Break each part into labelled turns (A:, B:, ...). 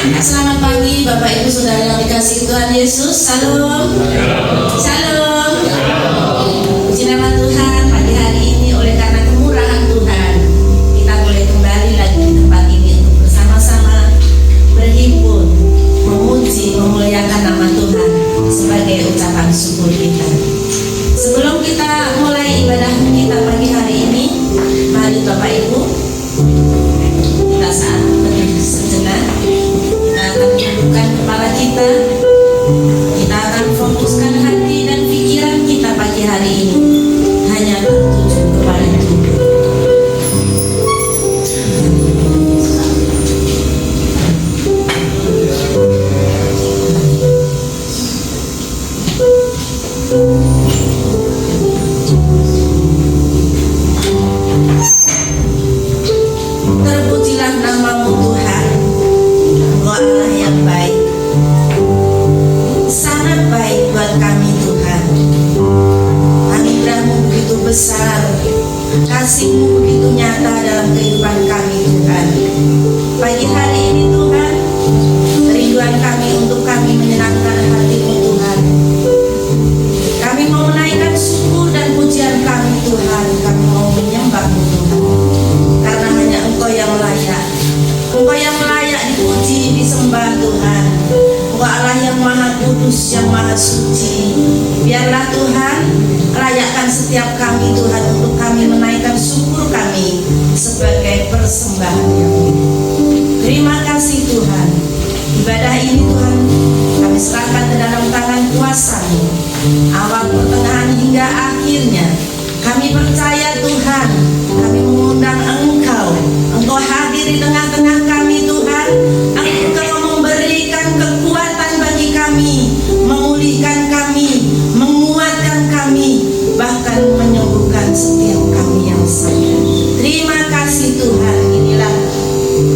A: Selamat pagi Bapak Ibu Saudara yang dikasihi Tuhan Yesus. Salam. Salam. Puji nama Tuhan, pagi hari ini oleh karena kemurahan Tuhan kita boleh kembali lagi di tempat ini untuk bersama-sama berhimpun, memuji, memuliakan nama Tuhan sebagai ucapan syukur kita. Sebelum kita mulai ibadah kita pagi hari ini, mari Bapak Ibu kita saat berdiri sejenak. Kita akan menundukkan kepala kita. Kita akan fokuskan hati dan pikiran kita pagi hari ini hanya tertuju kepada Tuhan. Terpujilah namamu Tuhan, Engkau Allah yang baik, sangat baik buat kami Tuhan. Anugerah-Mu begitu besar, kasih-Mu begitu nyata dalam kehidupan kami Tuhan. Pagi hari ini Tuhan, kerinduan kami untuk kami menyenangkan hati-Mu Tuhan. Kami mau menaikkan syukur dan pujian kami Tuhan. Kami mau menyembah-Mu Tuhan, karena hanya Engkau yang layak. Engkau yang layak dipuji, disembah Tuhan. Engkau Allah yang maha kudus, yang maha suci. Biarlah Tuhan layakkan setiap kami Tuhan untuk kami menaikkan syukur kami sebagai persembahan yang terima kasih Tuhan. Ibadah ini Tuhan kami serahkan ke dalam tangan kuasa-Mu, awal, pertengahan hingga akhirnya. Kami percaya Tuhan, kami mengundang Engkau hadir di tengah-tengah kami Tuhan. Engkau memberikan kekuatan bagi kami, memulihkan kami, menguatkan kami, bahkan menyembuhkan setiap kami yang sakit. Terima kasih Tuhan. Inilah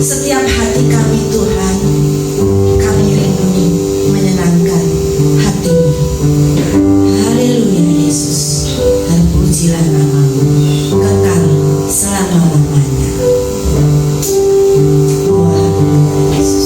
A: setiap hati kami Tuhan. Kami rindu menyenangkan hati-Mu. Haleluya Yesus. Terpujilah nama-Mu kekal selama-lamanya. Tuhan Yesus.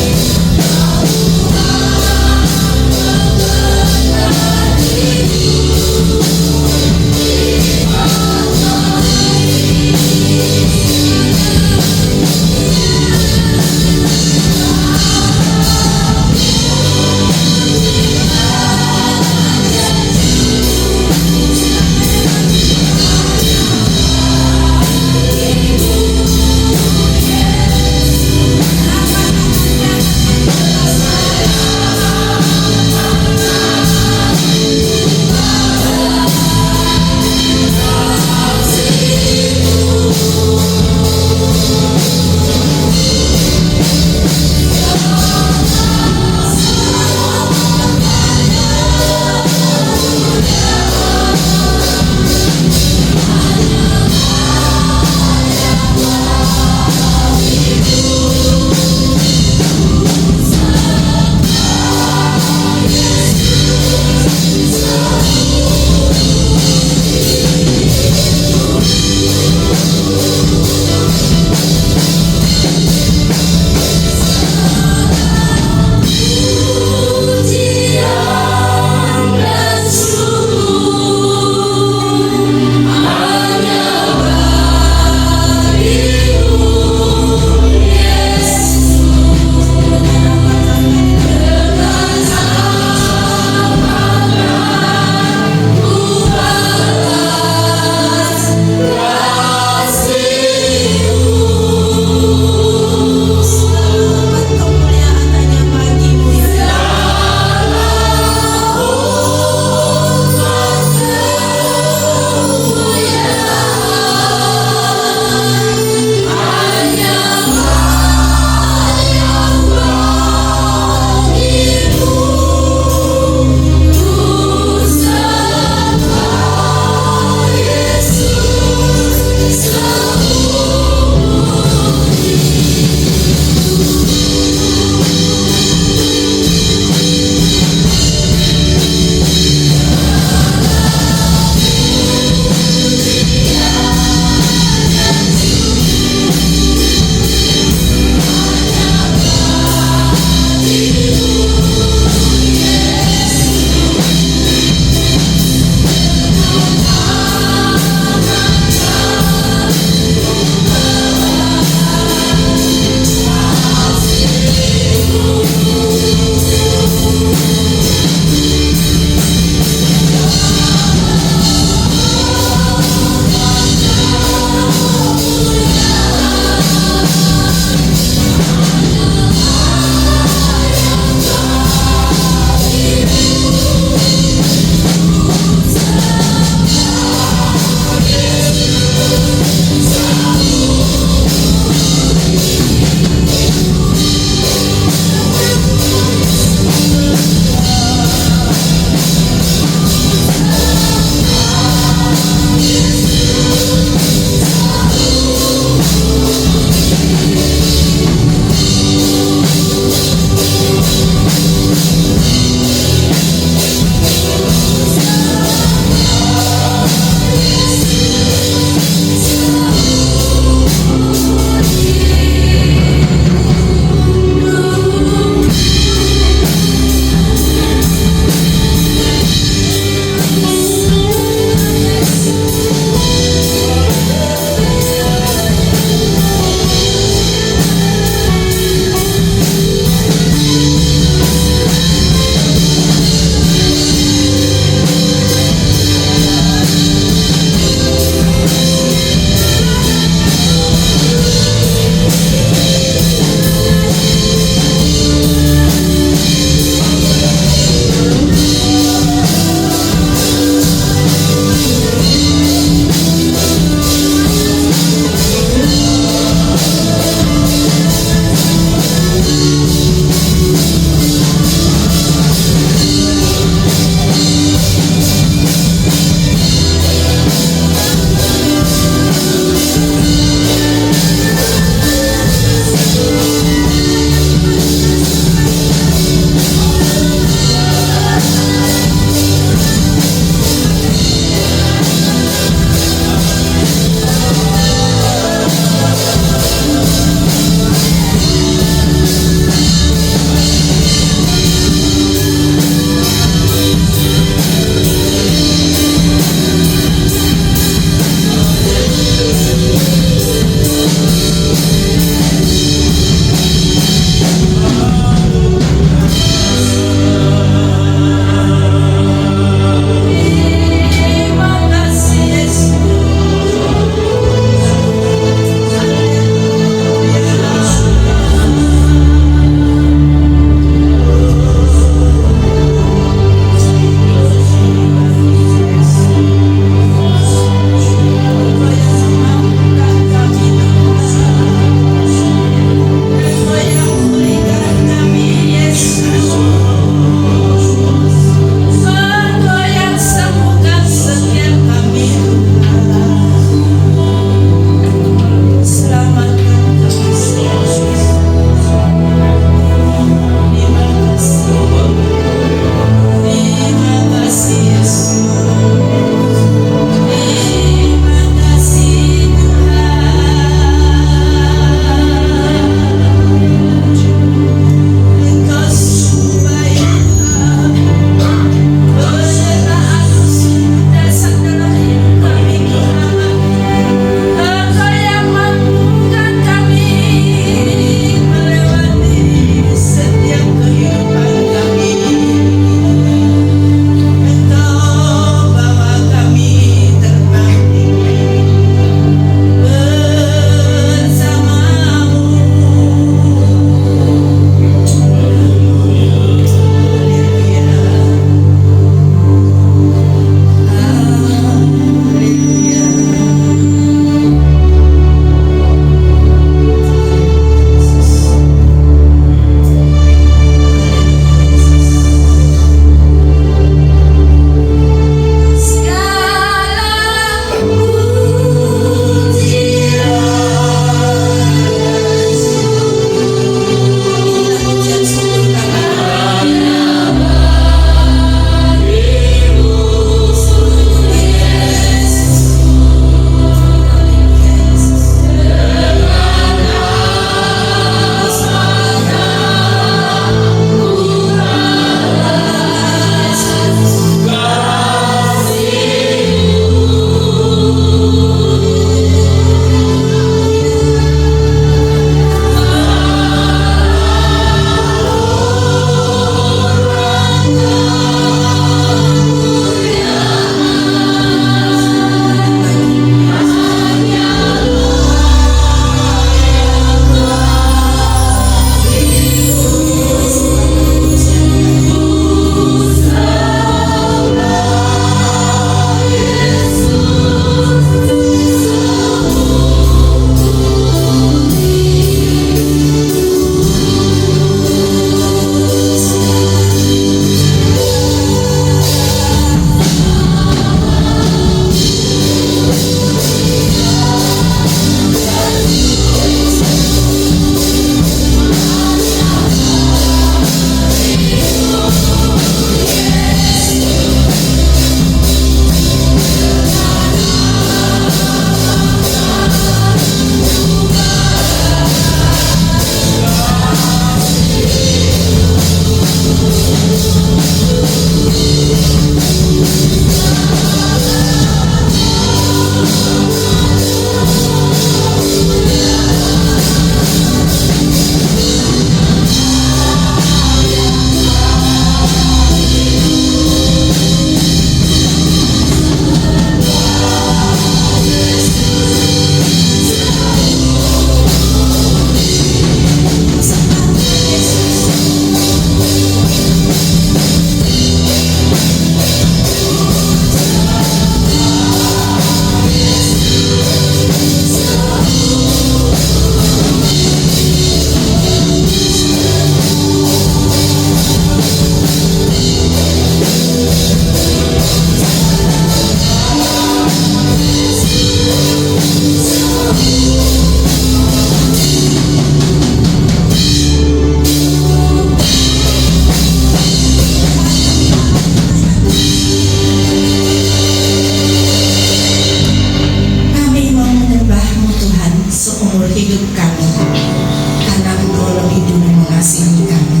A: mengasihi kami.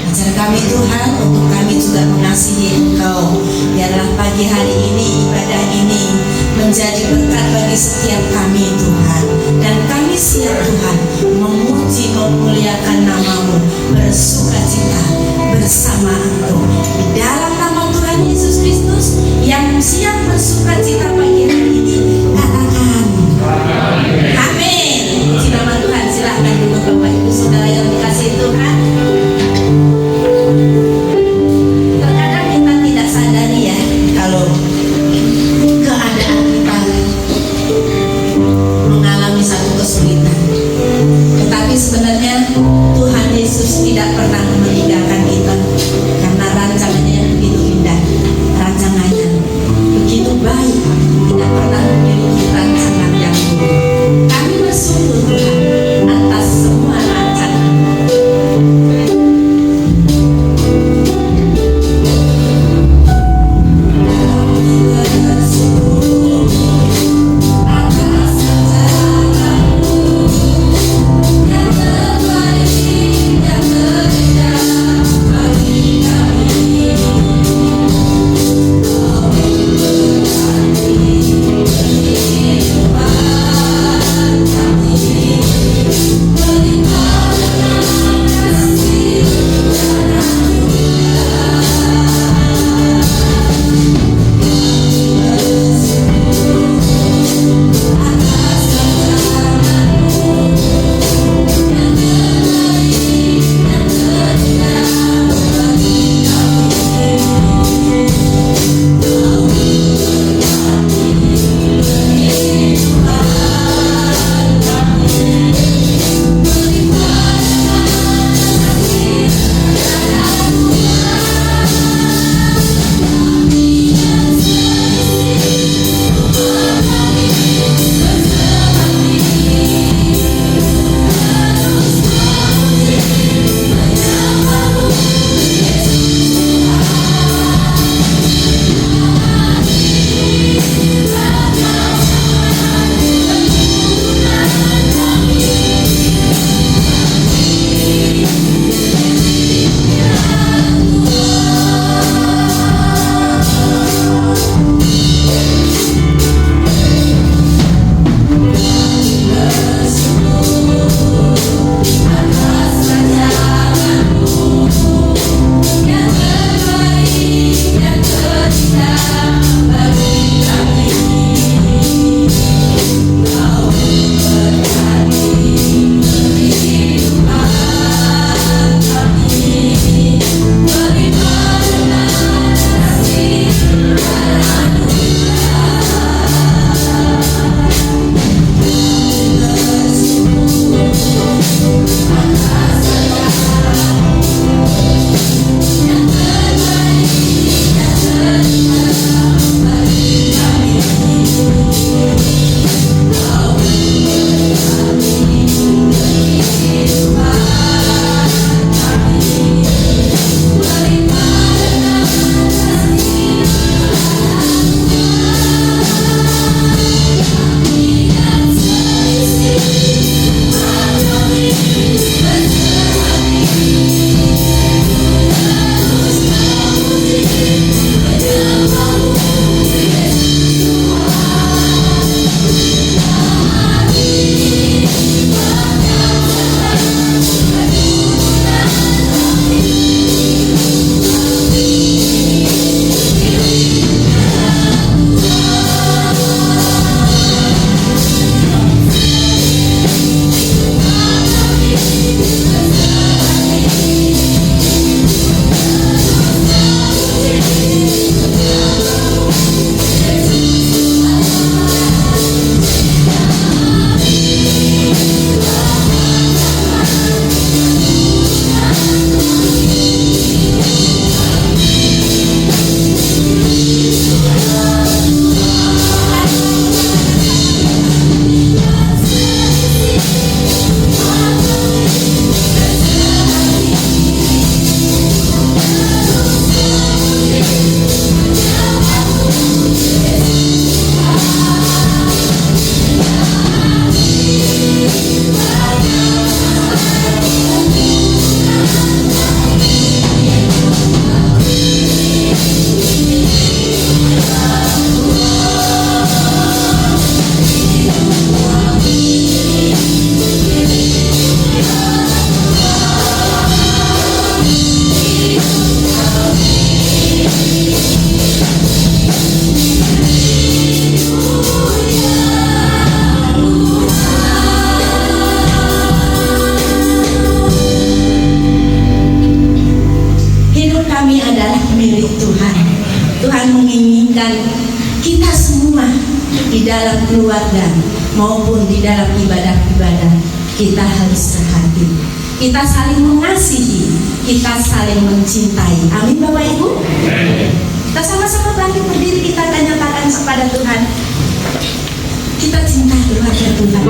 A: Ajar kami Tuhan untuk kami juga mengasihi Engkau. Biarlah pagi hari ini, ibadah ini menjadi berkat bagi setiap kami Tuhan. Dan kami siap Tuhan memuji, memuliakan nama-Mu, bersukacita bersama Engkau. Di dalam nama Tuhan Yesus Kristus yang siap bersukacita pagi hari ini, katakan amin. Puji nama Tuhan. Silakan duduk Bapak Ibu Saudara yang dikasihi Tuhan. Terkadang kita tidak sadari ya kalau keadaan kita mengalami satu kesulitan. Tetapi sebenarnya Tuhan Yesus tidak pernah meninggalkan kita, karena rancangannya yang begitu indah, rancangannya begitu baik, tidak pernah memiliki rancangan yang buruk. Kami bersyukur Tuhan atas semua rancangan. dengan kita semua di dalam keluarga maupun di dalam ibadah-ibadah. Kita harus sehati, kita saling mengasihi, kita saling mencintai. Amin Bapak Ibu. Kita sama-sama bangkit berdiri, kita akan nyatakan kepada Tuhan, kita cinta keluarga Tuhan.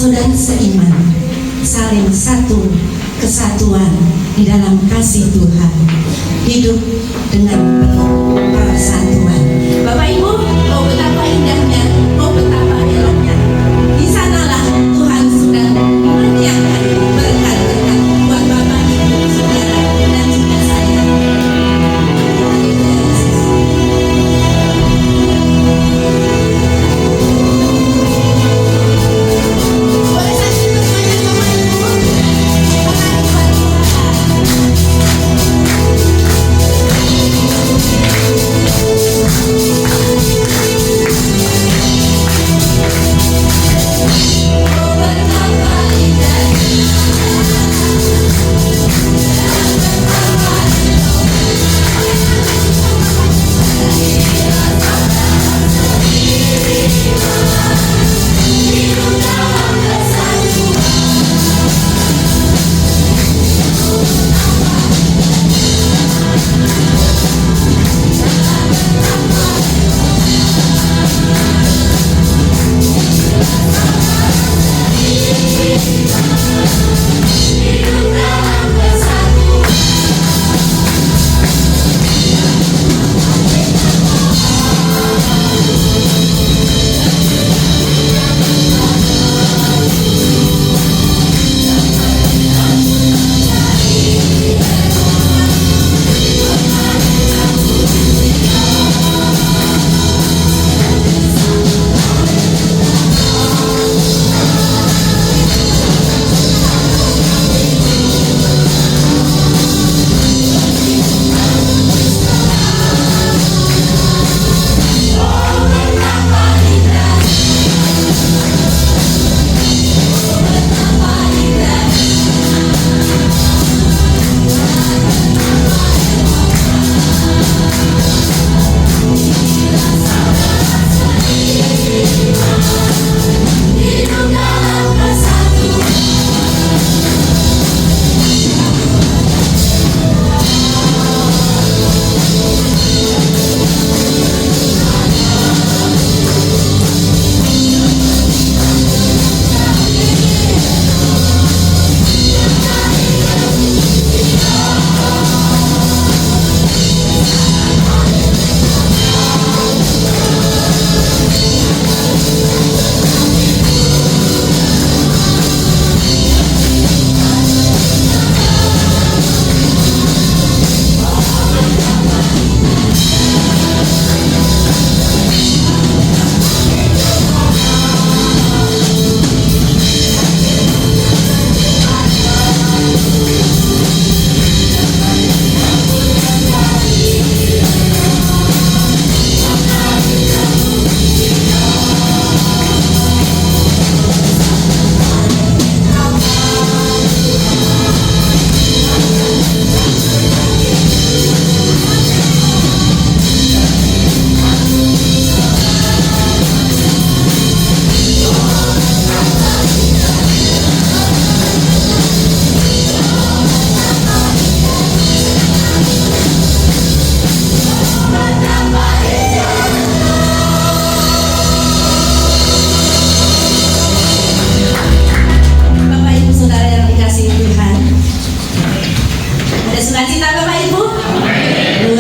A: saudara seiman, saling satu kesatuan di dalam kasih Tuhan, hidup dengan penuh persatuan. Bapak Ibu, oh betapa indahnya, oh betapa eloknya. Di sanalah Tuhan sudah menyiapkan berkat-berkat buat Bapak Ibu, saudara dan juga saya. Boleh saksi bersemangat Bapak Ibu?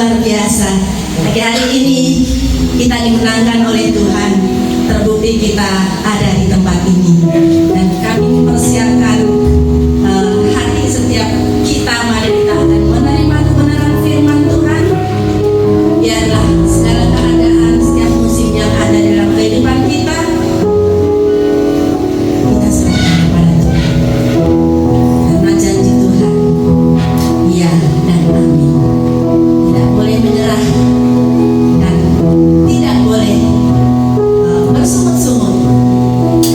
A: luar biasa. Pagi hari ini kita dimenangkan oleh Tuhan. Terbukti kita ada di tempat ini. Dan kami mempersiapkan hati setiap kita, mari kita akan menerima kebenaran firman Tuhan. Biarlah segala keadaan, setiap musim yang ada dalam kehidupan kita, kita serahkan kepada Tuhan. Karena janji Tuhan, ya dan amin. Tidak boleh menyerah dan tidak boleh bersungut-sungut.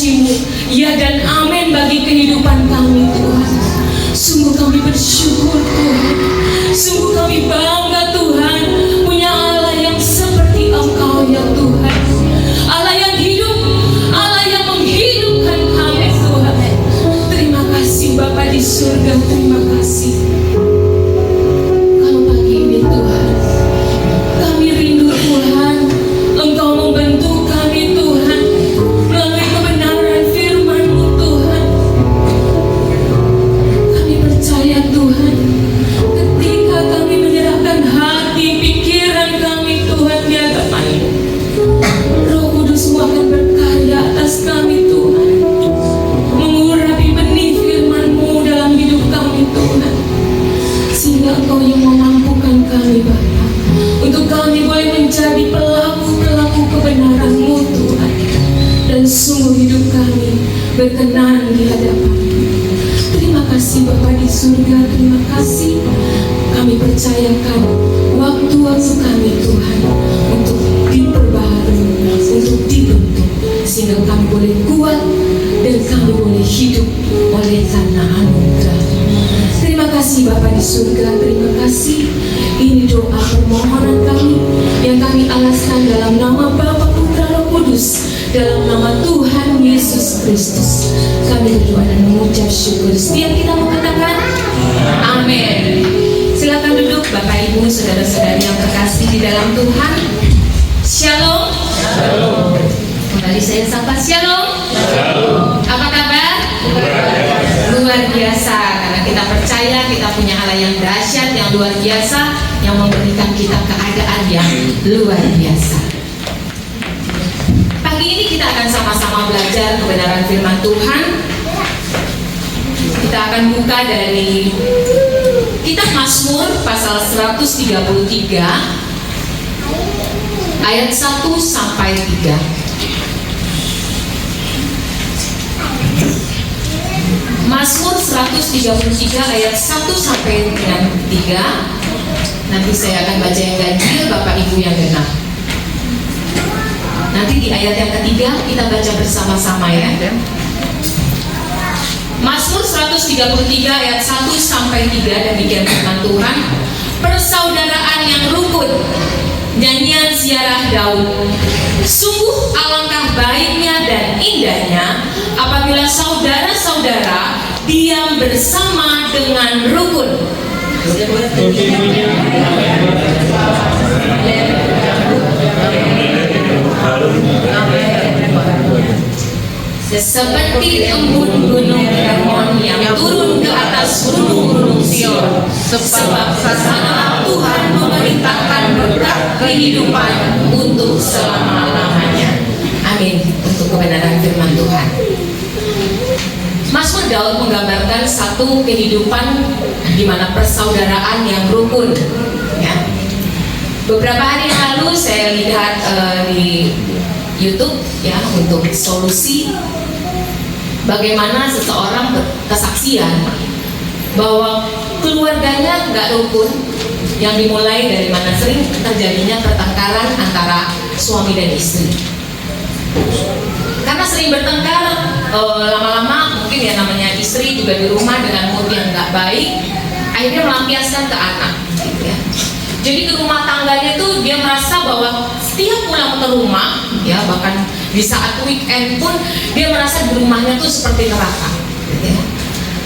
B: janji-Mu, ya dan amin bagi kehidupan kami Tuhan. Sungguh kami bersyukur Tuhan, sungguh kami bangga Tuhan, punya Allah yang seperti Engkau ya Tuhan. Allah yang hidup, Allah yang menghidupkan kami Tuhan. Terima kasih Bapa di surga, terima kasih. Kalau pagi ini Tuhan, kami rindu Tuhan, Engkau membentuk kami Tuhan melalui kebenaran firman-Mu Tuhan. Kami percaya Tuhan, ketika kami menyerahkan hati, pikiran kami Tuhan di hadapan-Mu, Roh Kudus-Mu akan berkarya atas kami Tuhan, mengurapi benih firman-Mu dalam hidup kami Tuhan, sehingga Engkau yang memampukan kami Bapa, untuk kami boleh menjadi pelaku-pelaku kebenaran-Mu Tuhan, dan sungguh hidup kami berkenan di hadapan-Mu. Terima kasih Bapa di surga, terima kasih. Kami percayakan waktu-waktu kami Tuhan untuk diperbaharui, untuk dibentuk, sehingga kami boleh kuat dan kami boleh hidup oleh karena anugerah. Terima kasih Bapa di surga, terima kasih. Ini doa permohonan kami yang kami alaskan dalam nama Bapa, Putra, Roh Kudus, dalam nama Tuhan Yesus Kristus. Kami berdoa dan mengucap syukur. Setiap kita mengatakan amin. Silakan duduk Bapak Ibu, saudara-saudari yang terkasih di dalam Tuhan. Shalom. Shalom. Kembali saya sapa shalom. Shalom. Apa kabar? Luar biasa, karena kita percaya kita punya Allah yang dahsyat, yang luar biasa, yang memberikan kita keadaan yang luar biasa. Pagi ini kita akan sama-sama belajar kebenaran firman Tuhan. Kita akan buka dari kitab Mazmur pasal 133 ayat 1 sampai 3. Mazmur 133 ayat 1 sampai dengan 3. Nanti saya akan baca yang ganjil, Bapak Ibu yang genap. Nanti di ayat yang ketiga kita baca bersama-sama ya. Mazmur 133 ayat 1 sampai 3, demikian firman Tuhan. Persaudaraan yang rukun, nyanyian ziarah Daud. Sungguh alangkah baiknya dan indahnya apabila saudara-saudara diam bersama dengan rukun. Seperti embun gunung Hermon yang turun ke atas gunung-gunung Sion, sebab sana Tuhan memerintahkan berkat kehidupan untuk selama-lamanya. Amin. Untuk kebenaran firman Tuhan. Mazmur Daud menggambarkan satu kehidupan di mana persaudaraan yang rukun. Ya. Beberapa hari yang lalu saya lihat di YouTube ya untuk solusi bagaimana seseorang berkesaksian bahwa keluarganya nggak rukun, yang dimulai dari mana sering terjadinya pertengkaran antara suami dan istri. Karena sering bertengkar, lama-lama mungkin ya namanya istri juga di rumah dengan mood yang nggak baik, akhirnya melampiaskan ke anak, gitu ya. Jadi ke rumah tangganya itu dia merasa bahwa setiap pulang ke rumah, ya bahkan di saat weekend pun dia merasa di rumahnya tuh seperti neraka, gitu ya.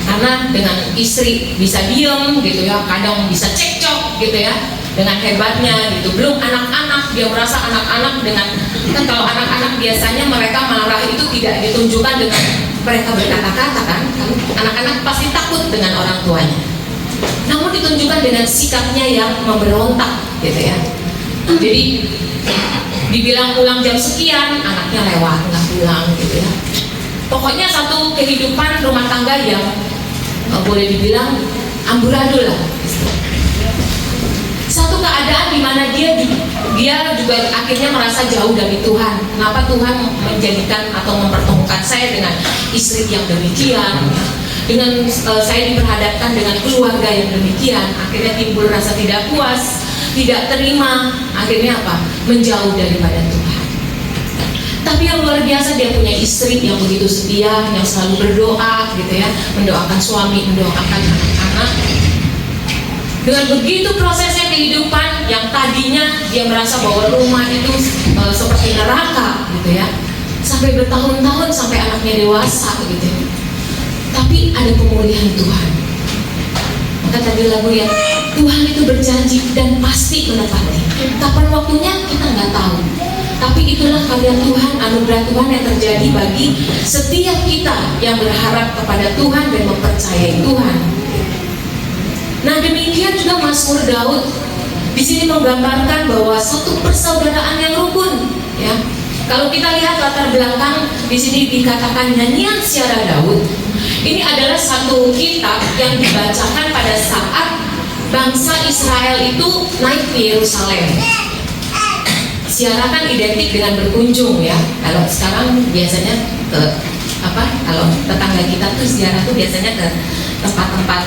B: Karena dengan istri bisa diem, gitu ya, kadang bisa cekcok, gitu ya, dengan hebatnya, gitu. Belum anak-anak, dia merasa anak-anak dengan kan kalau anak-anak biasanya mereka marah itu tidak ditunjukkan dengan mereka berkata-kata kan, anak-anak pasti takut dengan orang tuanya. Namun ditunjukkan dengan sikapnya yang memberontak, gitu ya. Jadi dibilang pulang jam sekian, anaknya lewat nggak pulang, gitu ya. Pokoknya satu kehidupan rumah tangga yang boleh dibilang amburadul lah. Satu keadaan di mana dia juga akhirnya merasa jauh dari Tuhan. Kenapa Tuhan menjadikan atau mempertemukan saya dengan istri yang demikian? Dengan saya diperhadapkan dengan keluarga yang demikian, akhirnya timbul rasa tidak puas, tidak terima, akhirnya apa? Menjauh daripada Tuhan. Tapi yang luar biasa, dia punya istri yang begitu setia, yang selalu berdoa gitu ya, mendoakan suami, mendoakan anak-anak. Dengan begitu prosesnya kehidupan, yang tadinya dia merasa bahwa rumah itu seperti neraka gitu ya, sampai bertahun-tahun, sampai anaknya dewasa gitu ya. Tapi ada pemulihan Tuhan. Maka tadi lagu ya, Tuhan itu berjanji dan pasti menepati. Kapan waktunya kita nggak tahu. Tapi itulah karya Tuhan, anugerah Tuhan yang terjadi bagi setiap kita yang berharap kepada Tuhan dan mempercayai Tuhan. Nah, demikian juga Mazmur Daud di sini menggambarkan bahwa satu persaudaraan yang rukun, ya. Kalau kita lihat latar belakang di sini dikatakan nyanyian Siara Daud. Ini adalah satu kitab yang dibacakan pada saat bangsa Israel itu naik ke Yerusalem. Ziarah kan identik dengan berkunjung ya. Kalau sekarang biasanya ke kalau tetangga kita tuh ziarah tuh biasanya ke tempat-tempat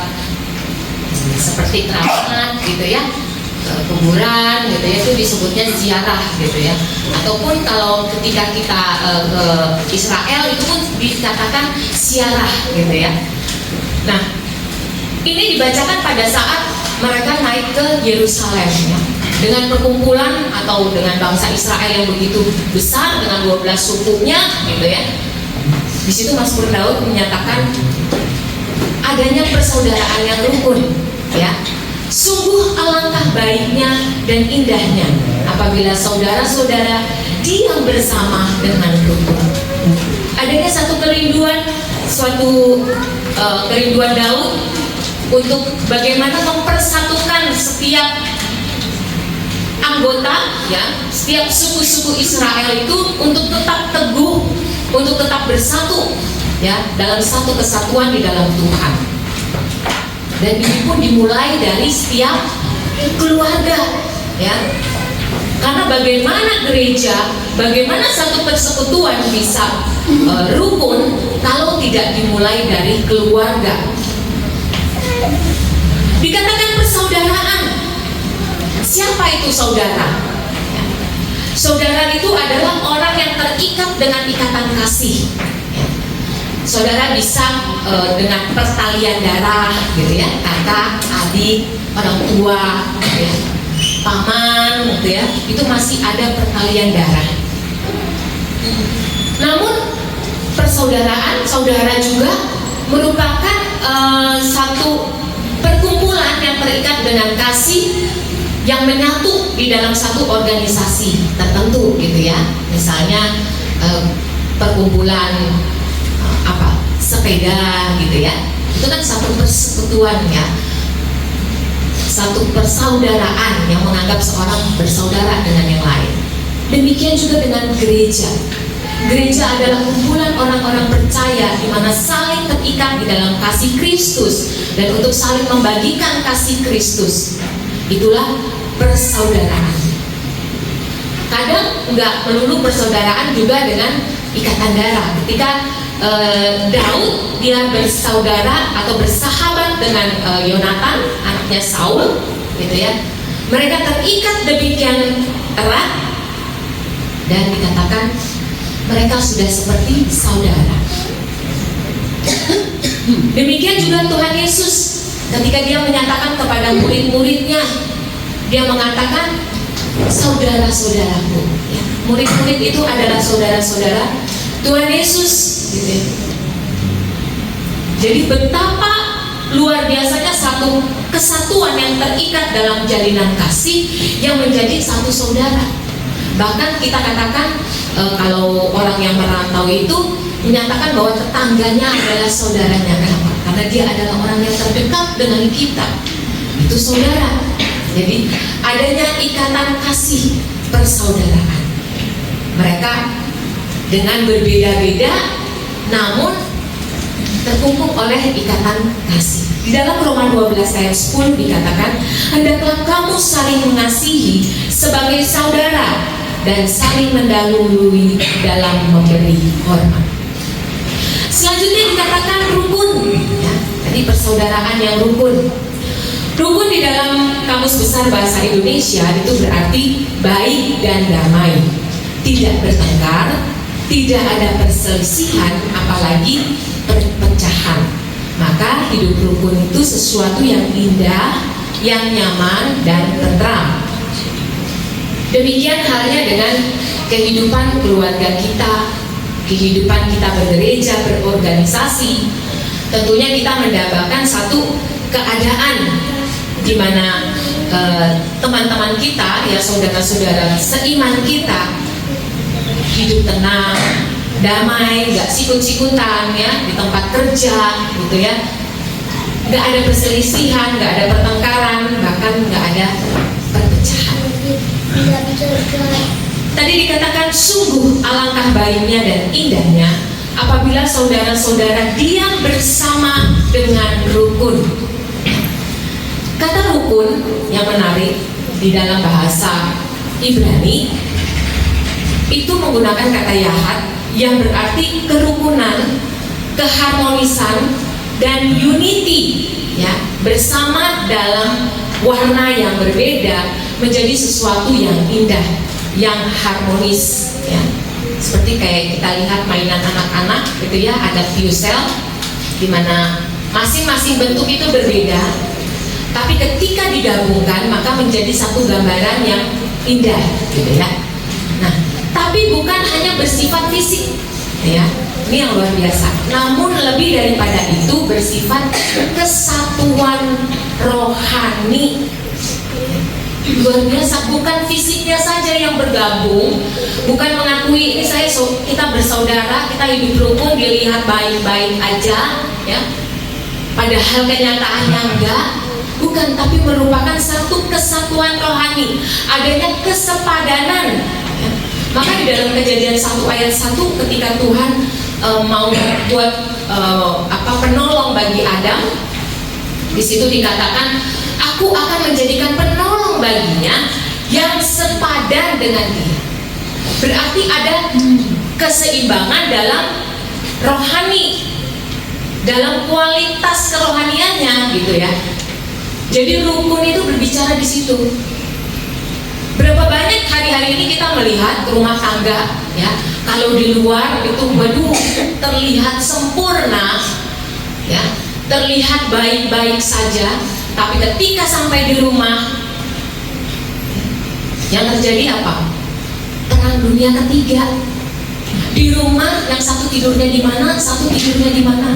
B: seperti keramat gitu ya, kuburan gitu ya, itu disebutnya ziarah gitu ya. Ataupun kalau ketika kita ke Israel itu pun dikatakan ziarah gitu ya. Nah, ini dibacakan pada saat mereka naik ke Yerusalem ya, dengan perkumpulan atau dengan bangsa Israel yang begitu besar dengan 12 sukunya gitu ya. Di situ Mazmur Daud menyatakan adanya persaudaraan yang rukun ya. Sungguh alangkah baiknya dan indahnya apabila saudara-saudara diam bersama dengan rukun. Adanya satu kerinduan, kerinduan Daud untuk bagaimana mempersatukan setiap anggota ya, setiap suku-suku Israel itu untuk tetap teguh, untuk tetap bersatu ya, dalam satu kesatuan di dalam Tuhan. Dan ini pun dimulai dari setiap keluarga ya. Karena bagaimana gereja, bagaimana satu persekutuan bisa rukun kalau tidak dimulai dari keluarga. Dikatakan persaudaraan. Siapa itu saudara? Ya. Saudara itu adalah orang yang terikat dengan ikatan kasih. Ya. Saudara bisa dengan pertalian darah, gitu ya, kakak, adik, orang tua, gitu ya, paman, gitu ya, itu masih ada pertalian darah. Namun persaudaraan, saudara juga merupakan satu perkumpulan yang terikat dengan kasih, yang menyatu di dalam satu organisasi tertentu gitu ya. Misalnya perkumpulan sepeda gitu ya, itu kan satu persekutuan ya, satu persaudaraan yang menganggap seorang bersaudara dengan yang lain. Demikian juga dengan gereja. Gereja adalah kumpulan orang-orang percaya di mana saling terikat di dalam kasih Kristus dan untuk saling membagikan kasih Kristus. Itulah persaudaraan. Kadang nggak melulu persaudaraan juga dengan ikatan darah. Ketika Daud dia bersaudara atau bersahabat dengan Yonatan, anaknya Saul, gitu ya. Mereka terikat demikian erat dan dikatakan mereka sudah seperti saudara. Demikian juga Tuhan Yesus ketika dia menyatakan kepada murid-muridnya, dia mengatakan saudara-saudaraku ya. Murid-murid itu adalah saudara-saudara Tuhan Yesus gitu ya. Jadi betapa luar biasanya satu kesatuan yang terikat dalam jalinan kasih yang menjadi satu saudara. Bahkan kita katakan kalau orang yang merantau itu menyatakan bahwa tetangganya adalah saudaranya. Kenapa? Karena dia adalah orang yang terdekat dengan kita. Itu saudara. Jadi adanya ikatan kasih persaudaraan. Mereka dengan berbeda-beda namun terkungkung oleh ikatan kasih. Di dalam Roma 12 ayat 10 dikatakan, hendaklah kamu saling mengasihi sebagai saudara dan saling mendahului dalam memberi hormat. Selanjutnya dikatakan rukun ya. Jadi persaudaraan yang rukun. Rukun di dalam Kamus Besar Bahasa Indonesia itu berarti baik dan damai, tidak bertengkar, tidak ada perselisihan, apalagi perpecahan. Maka hidup rukun itu sesuatu yang indah, yang nyaman dan tentram. Demikian halnya dengan kehidupan keluarga kita, kehidupan kita bergereja, berorganisasi. Tentunya kita mendapatkan satu keadaan di mana teman-teman kita, ya saudara-saudara seiman kita hidup tenang, damai, nggak sikut-sikutan ya di tempat kerja gitu ya, nggak ada perselisihan, nggak ada pertengkaran, bahkan nggak ada perpecahan. Tadi dikatakan sungguh alangkah baiknya dan indahnya apabila saudara-saudara diam bersama dengan rukun. Kata rukun yang menarik di dalam bahasa Ibrani itu menggunakan kata yahat yang berarti kerukunan, keharmonisan, dan unity ya, bersama dalam warna yang berbeda menjadi sesuatu yang indah, yang harmonis ya. Seperti kayak kita lihat mainan anak-anak gitu ya, ada fusel di mana masing-masing bentuk itu berbeda, tapi ketika digabungkan maka menjadi satu gambaran yang indah gitu ya. Nah, tapi bukan hanya bersifat fisik ya, ini yang luar biasa, namun lebih daripada itu bersifat kesatuan rohani. Luar biasa, bukan fisiknya saja yang bergabung, bukan mengakui ini kita bersaudara, kita hidup rukun, dilihat baik-baik aja ya, padahal kenyataannya enggak, bukan, tapi merupakan satu kesatuan rohani, adanya kesepadanan ya. Maka di dalam Kejadian 1 ayat 1 ketika Tuhan mau buat penolong bagi Adam, di situ dikatakan, aku akan menjadikan penolong baginya yang sepadan dengan dia. Berarti ada keseimbangan dalam rohani, dalam kualitas kerohaniannya gitu ya. Jadi rukun itu berbicara di situ. Berapa banyak hari-hari ini kita melihat rumah tangga ya, kalau di luar itu waduh terlihat sempurna ya, terlihat baik-baik saja, tapi ketika sampai di rumah yang terjadi apa? Perang dunia ketiga. Di rumah yang satu tidurnya di mana, satu tidurnya di mana.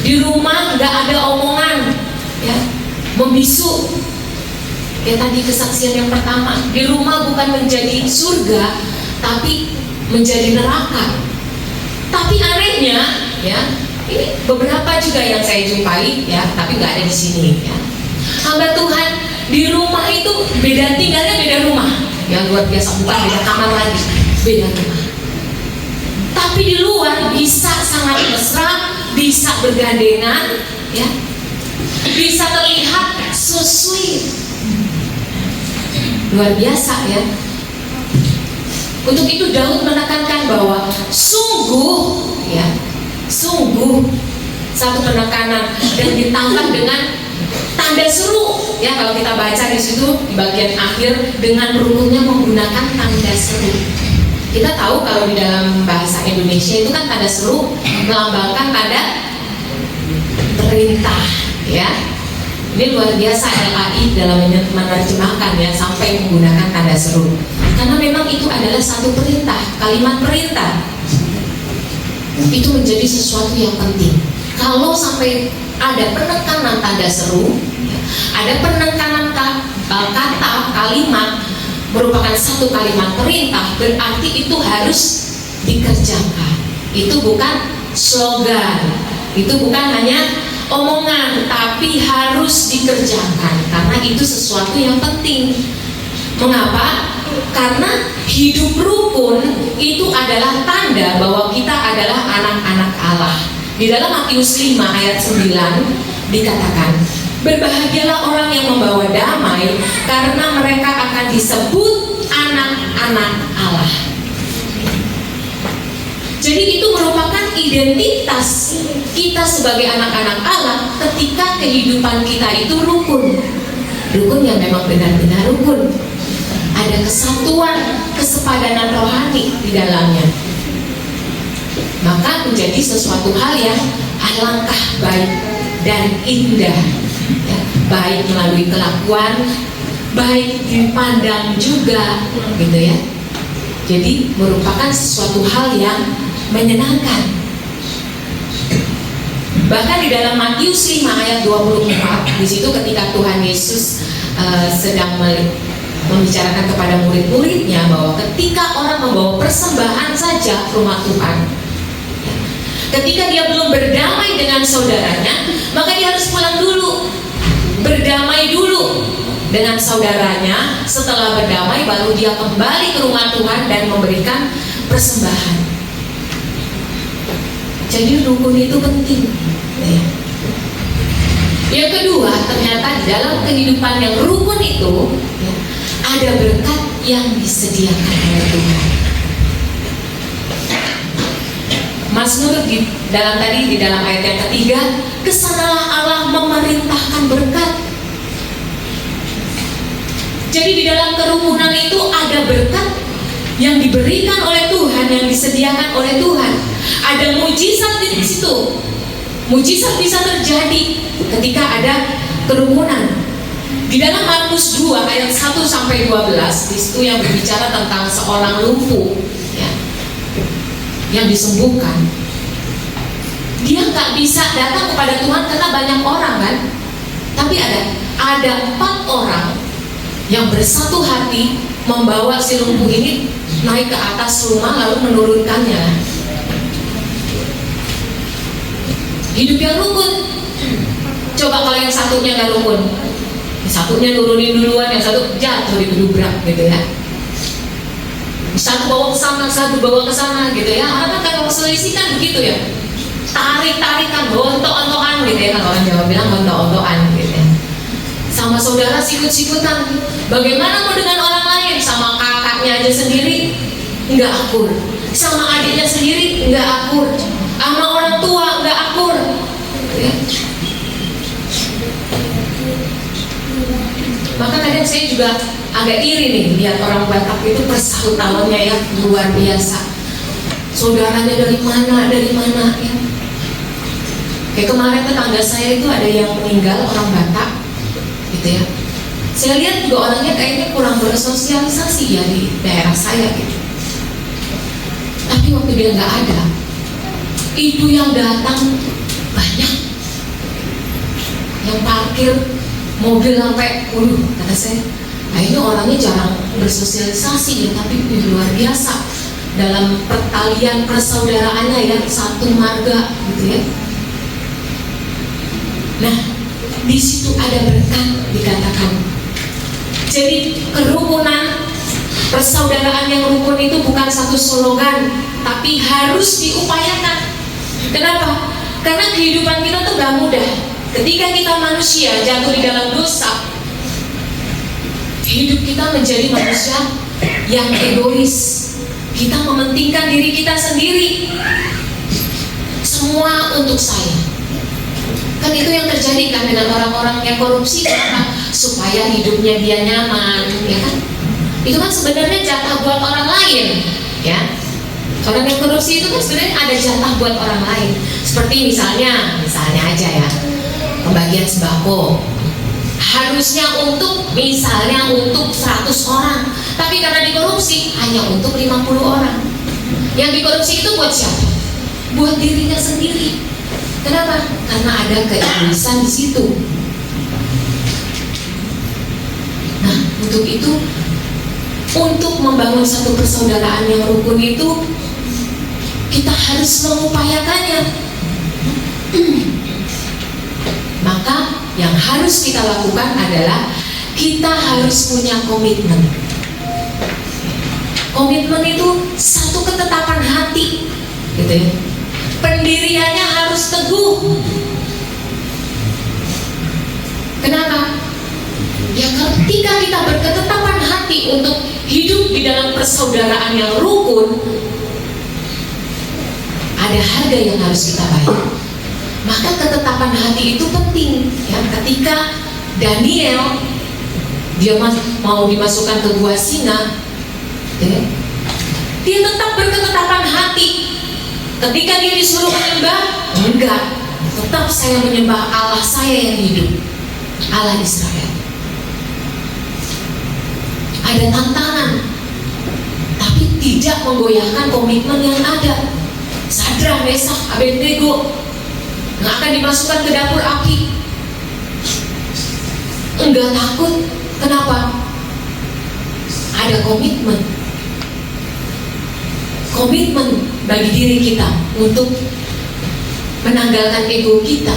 B: Di rumah nggak ada omongan ya, membisu. Kayak tadi kesaksian yang pertama, di rumah bukan menjadi surga, tapi menjadi neraka. Tapi anehnya, ya, ini beberapa juga yang saya jumpai, ya, tapi nggak ada di sini, ya. Hamba Tuhan di rumah itu beda tinggalnya, beda rumah, yang luar biasa, bukan beda kamar lagi, beda rumah. Tapi di luar bisa sangat mesra, bisa bergandengan, ya, bisa terlihat so sweet. Luar biasa ya. Untuk itu Daud menekankan bahwa sungguh ya, sungguh satu penekanan dan ditambah dengan tanda seru ya, kalau kita baca di situ di bagian akhir dengan rukunnya menggunakan tanda seru. Kita tahu kalau di dalam bahasa Indonesia itu kan tanda seru melambangkan tanda perintah ya. Ini luar biasa LAI dalam menerjemahkan ya, sampai menggunakan tanda seru. Karena memang itu adalah satu perintah, kalimat perintah. Itu menjadi sesuatu yang penting. Kalau sampai ada penekanan tanda seru, ada penekanan kata, kalimat merupakan satu kalimat perintah, berarti itu harus dikerjakan. Itu bukan slogan, itu bukan hanya omongan, tapi harus dikerjakan karena itu sesuatu yang penting. Mengapa? Karena hidup rukun itu adalah tanda bahwa kita adalah anak-anak Allah. Di dalam Matius 5 ayat 9 dikatakan, berbahagialah orang yang membawa damai karena mereka akan disebut anak-anak Allah. Jadi itu merupakan identitas kita sebagai anak-anak Allah ketika kehidupan kita itu rukun. Rukun yang memang benar-benar rukun. Ada kesatuan, kesepadanan rohani di dalamnya. maka menjadi sesuatu hal yang alangkah baik dan indah, ya, baik melalui kelakuan, baik dipandang juga, gitu ya. Jadi merupakan sesuatu hal yang menyenangkan. Bahkan di dalam Matius 5 ayat 24, di situ ketika Tuhan Yesus sedang membicarakan kepada murid-muridnya bahwa ketika orang membawa persembahan saja ke rumah Tuhan, ketika dia belum berdamai dengan saudaranya, maka dia harus pulang dulu, berdamai dulu dengan saudaranya. Setelah berdamai, baru dia kembali ke rumah Tuhan dan memberikan persembahan. Jadi rukun itu penting. Yang kedua, ternyata di dalam kehidupan yang rukun itu, ya, ada berkat yang disediakan oleh Tuhan. Mazmur di dalam ayat yang ketiga, kesanalah Allah memerintahkan berkat. Jadi di dalam kerukunan itu ada berkat yang diberikan oleh Tuhan, yang disediakan oleh Tuhan. Ada mujizat di situ. Mujizat bisa terjadi ketika ada kerukunan. Di dalam Markus 2 ayat 1 sampai 12, di situ yang berbicara tentang seorang lumpuh, ya, yang disembuhkan. Dia nggak bisa datang kepada Tuhan karena banyak orang kan. Tapi ada 4 orang yang bersatu hati membawa si lumpuh ini naik ke atas rumah lalu menurunkannya. Hidup yang rukun. Coba kalau yang satunya nggak rukun, yang satunya nurunin duluan, yang satu jatuh dibedubrak gitu ya. Satu bawa ke sana, satu bawa ke sana gitu ya. Orang kan kalau selisih kan begitu ya. Tarik-tarikan, ontok-ontokan gitu ya. Kalau orang Jawa bilang ontok-ontokan gitu ya. Sama saudara sikut-sikutan. Bagaimana mau dengan orang lain? Sama kakaknya aja sendiri nggak akur, sama adiknya sendiri nggak akur, sama orang tua nggak akur, ya. Maka kadang saya juga agak iri nih lihat orang Batak itu persahutannya ya luar biasa. Saudaranya dari mana ya. Kayak kemarin tetangga saya itu ada yang meninggal, orang Batak gitu ya. Saya lihat juga orangnya kayaknya kurang bersosialisasi ya di daerah saya gitu. Tapi waktu dia nggak ada, itu yang datang banyak, yang parkir mobil sampai, kata saya, nah ini orangnya jarang bersosialisasi ya, tapi luar biasa dalam pertalian persaudaraannya ya, satu marga gitu ya. Nah, di situ ada berkat dikatakan. Jadi kerukunan, persaudaraan yang rukun itu bukan satu slogan, tapi harus diupayakan. Kenapa? Karena kehidupan kita tuh gak mudah. Ketika kita manusia jatuh di dalam dosa, hidup kita menjadi manusia yang egois. Kita mementingkan diri kita sendiri. Semua untuk saya. Kan itu yang terjadi kan dengan orang-orang yang korupsi, kenapa? Supaya hidupnya dia nyaman, ya kan? Itu kan sebenarnya jatah buat orang lain, ya. Orang yang korupsi itu kan sebenarnya ada jatah buat orang lain. Seperti misalnya aja ya, pembagian sembako. Harusnya untuk 100 orang, tapi karena dikorupsi hanya untuk 50 orang. Yang dikorupsi itu buat siapa? Buat dirinya sendiri. Kenapa? Karena ada keegoisan di situ. Nah, untuk itu, untuk membangun satu persaudaraan yang rukun itu, kita harus mengupayakannya. Maka yang harus kita lakukan adalah kita harus punya komitmen. Komitmen itu satu ketetapan hati, gitu ya. Pendiriannya harus teguh. Kenapa? Ya ketika kita berketetapan hati untuk hidup di dalam persaudaraan yang rukun, ada harga yang harus kita bayar. Maka ketetapan hati itu penting ya. Ketika Daniel dia mau dimasukkan ke gua singa, ya, dia tetap berketetapan hati. Ketika dia disuruh menyembah, enggak, tetap saya menyembah Allah saya yang hidup, Allah Israel. Ada tantangan, tapi tidak menggoyahkan komitmen yang ada. Sadrak, Mesak, Abednego nggak akan dimasukkan ke dapur api. Enggak takut. Kenapa? Ada komitmen. Komitmen bagi diri kita untuk menanggalkan ego kita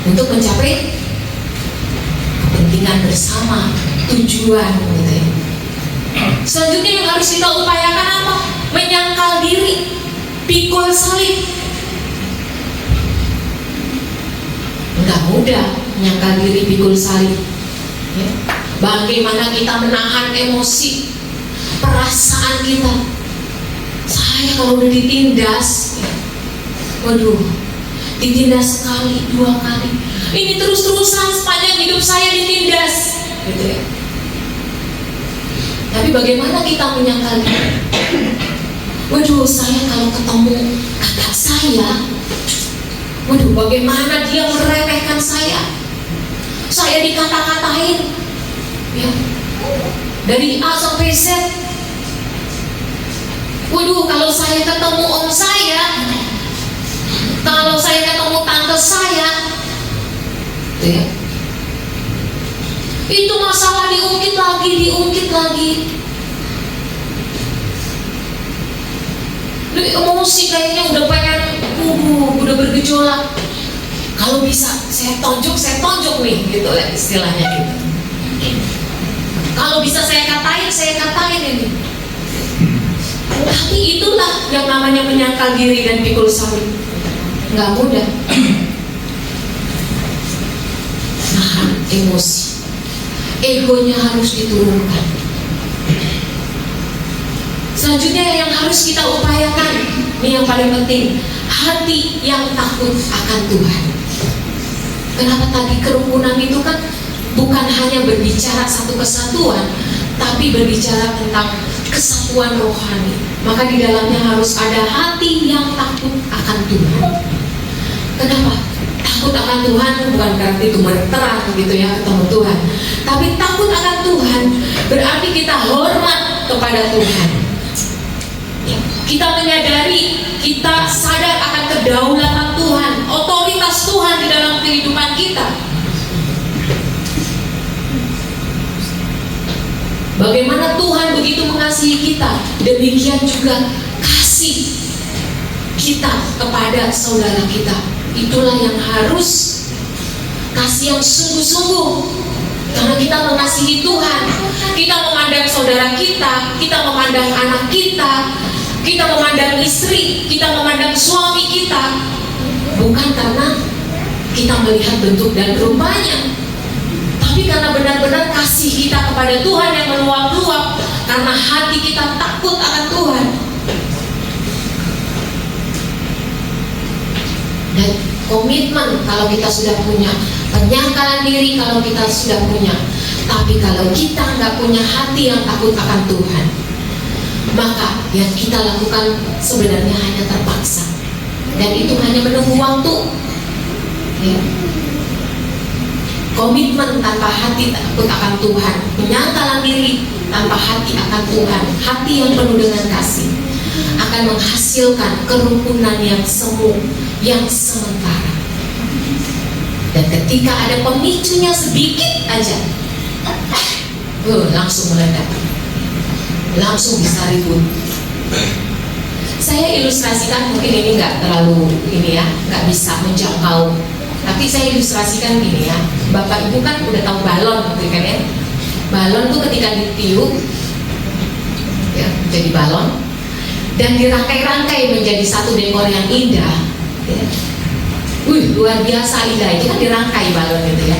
B: untuk mencapai kepentingan bersama, tujuan gitu ya. Selanjutnya yang harus kita upayakan apa? Menyangkal diri, pikul salib. Enggak mudah menyangkal diri, pikul salib ya. Bagaimana kita menahan emosi, perasaan kita. Saya kalau udah ditindas ya, waduh, ditindas sekali, 2 kali, ini terus-terusan sepanjang hidup saya ditindas gitu ya. Tapi bagaimana kita menyangkal diri? Waduh, saya kalau ketemu kakak saya, waduh, bagaimana dia meremehkan saya dikata-katain ya, dari A sampai Z. Waduh, kalau saya ketemu om saya, kalau saya ketemu tante saya ya, itu masalah diungkit lagi. Emosi kayaknya udah pengen udah bergejolak. Kalau bisa saya tonjok nih gitu lah istilahnya gitu. Kalau bisa saya katain ini. Tapi itulah yang namanya menyangkal diri dan pikul salib. Nggak mudah. Nahan emosi, egonya harus diturunkan. Selanjutnya yang harus kita upayakan, ini yang paling penting, hati yang takut akan Tuhan. Kenapa tadi kerukunan itu kan bukan hanya berbicara satu kesatuan, tapi berbicara tentang kesatuan rohani. Maka di dalamnya harus ada hati yang takut akan Tuhan. Kenapa? Takut akan Tuhan bukan berarti itu berterang gitu ya ketemu Tuhan, tapi takut akan Tuhan berarti kita hormat kepada Tuhan. Kita menyadari, kita sadar akan kedaulatan Tuhan, otoritas Tuhan di dalam kehidupan kita. Bagaimana Tuhan begitu mengasihi kita, demikian juga kasih kita kepada saudara kita. Itulah yang harus, kasih yang sungguh-sungguh. Karena kita mengasihi Tuhan, kita memandang saudara kita memandang anak kita memandang istri, kita memandang suami kita, bukan karena kita melihat bentuk dan rupanya, tapi karena benar-benar kasih kita kepada Tuhan yang meluap-luap, karena hati kita takut akan Tuhan. Dan komitmen kalau kita sudah punya, penyangkalan diri kalau kita sudah punya, tapi kalau kita nggak punya hati yang takut akan Tuhan, maka yang kita lakukan sebenarnya hanya terpaksa, dan itu hanya menunggu waktu ya. Komitmen tanpa hati takut akan Tuhan, penyangkalan diri tanpa hati akan Tuhan, hati yang penuh dengan kasih, akan menghasilkan kerukunan yang semu, yang sementara. Dan ketika ada pemicunya sedikit aja, langsung meledak, langsung bisa ribut. Saya ilustrasikan, mungkin ini nggak terlalu ini ya, nggak bisa menjangkau, tapi saya ilustrasikan gini ya. Bapak ibu kan udah tahu balon gitu kan ya. Balon tuh ketika ditiup ya jadi balon dan dirangkai-rangkai menjadi satu dekor yang indah ya. Luar biasa indah, itu kan dirangkai balon gitu ya.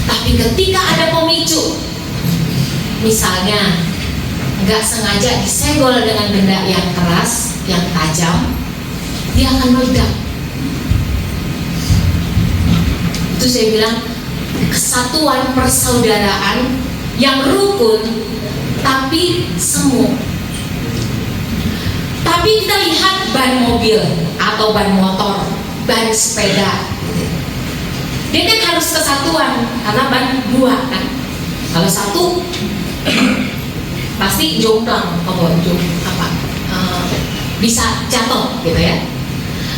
B: Tapi ketika ada pemicu, misalnya nggak sengaja disenggol dengan benda yang keras, yang tajam, dia akan meledak. Itu saya bilang kesatuan persaudaraan yang rukun tapi semu.
C: Tapi kita lihat ban mobil atau ban motor, ban sepeda, dia kan harus kesatuan karena ban dua kan. Kalau satu pasti jomplang, bisa jatuh gitu ya.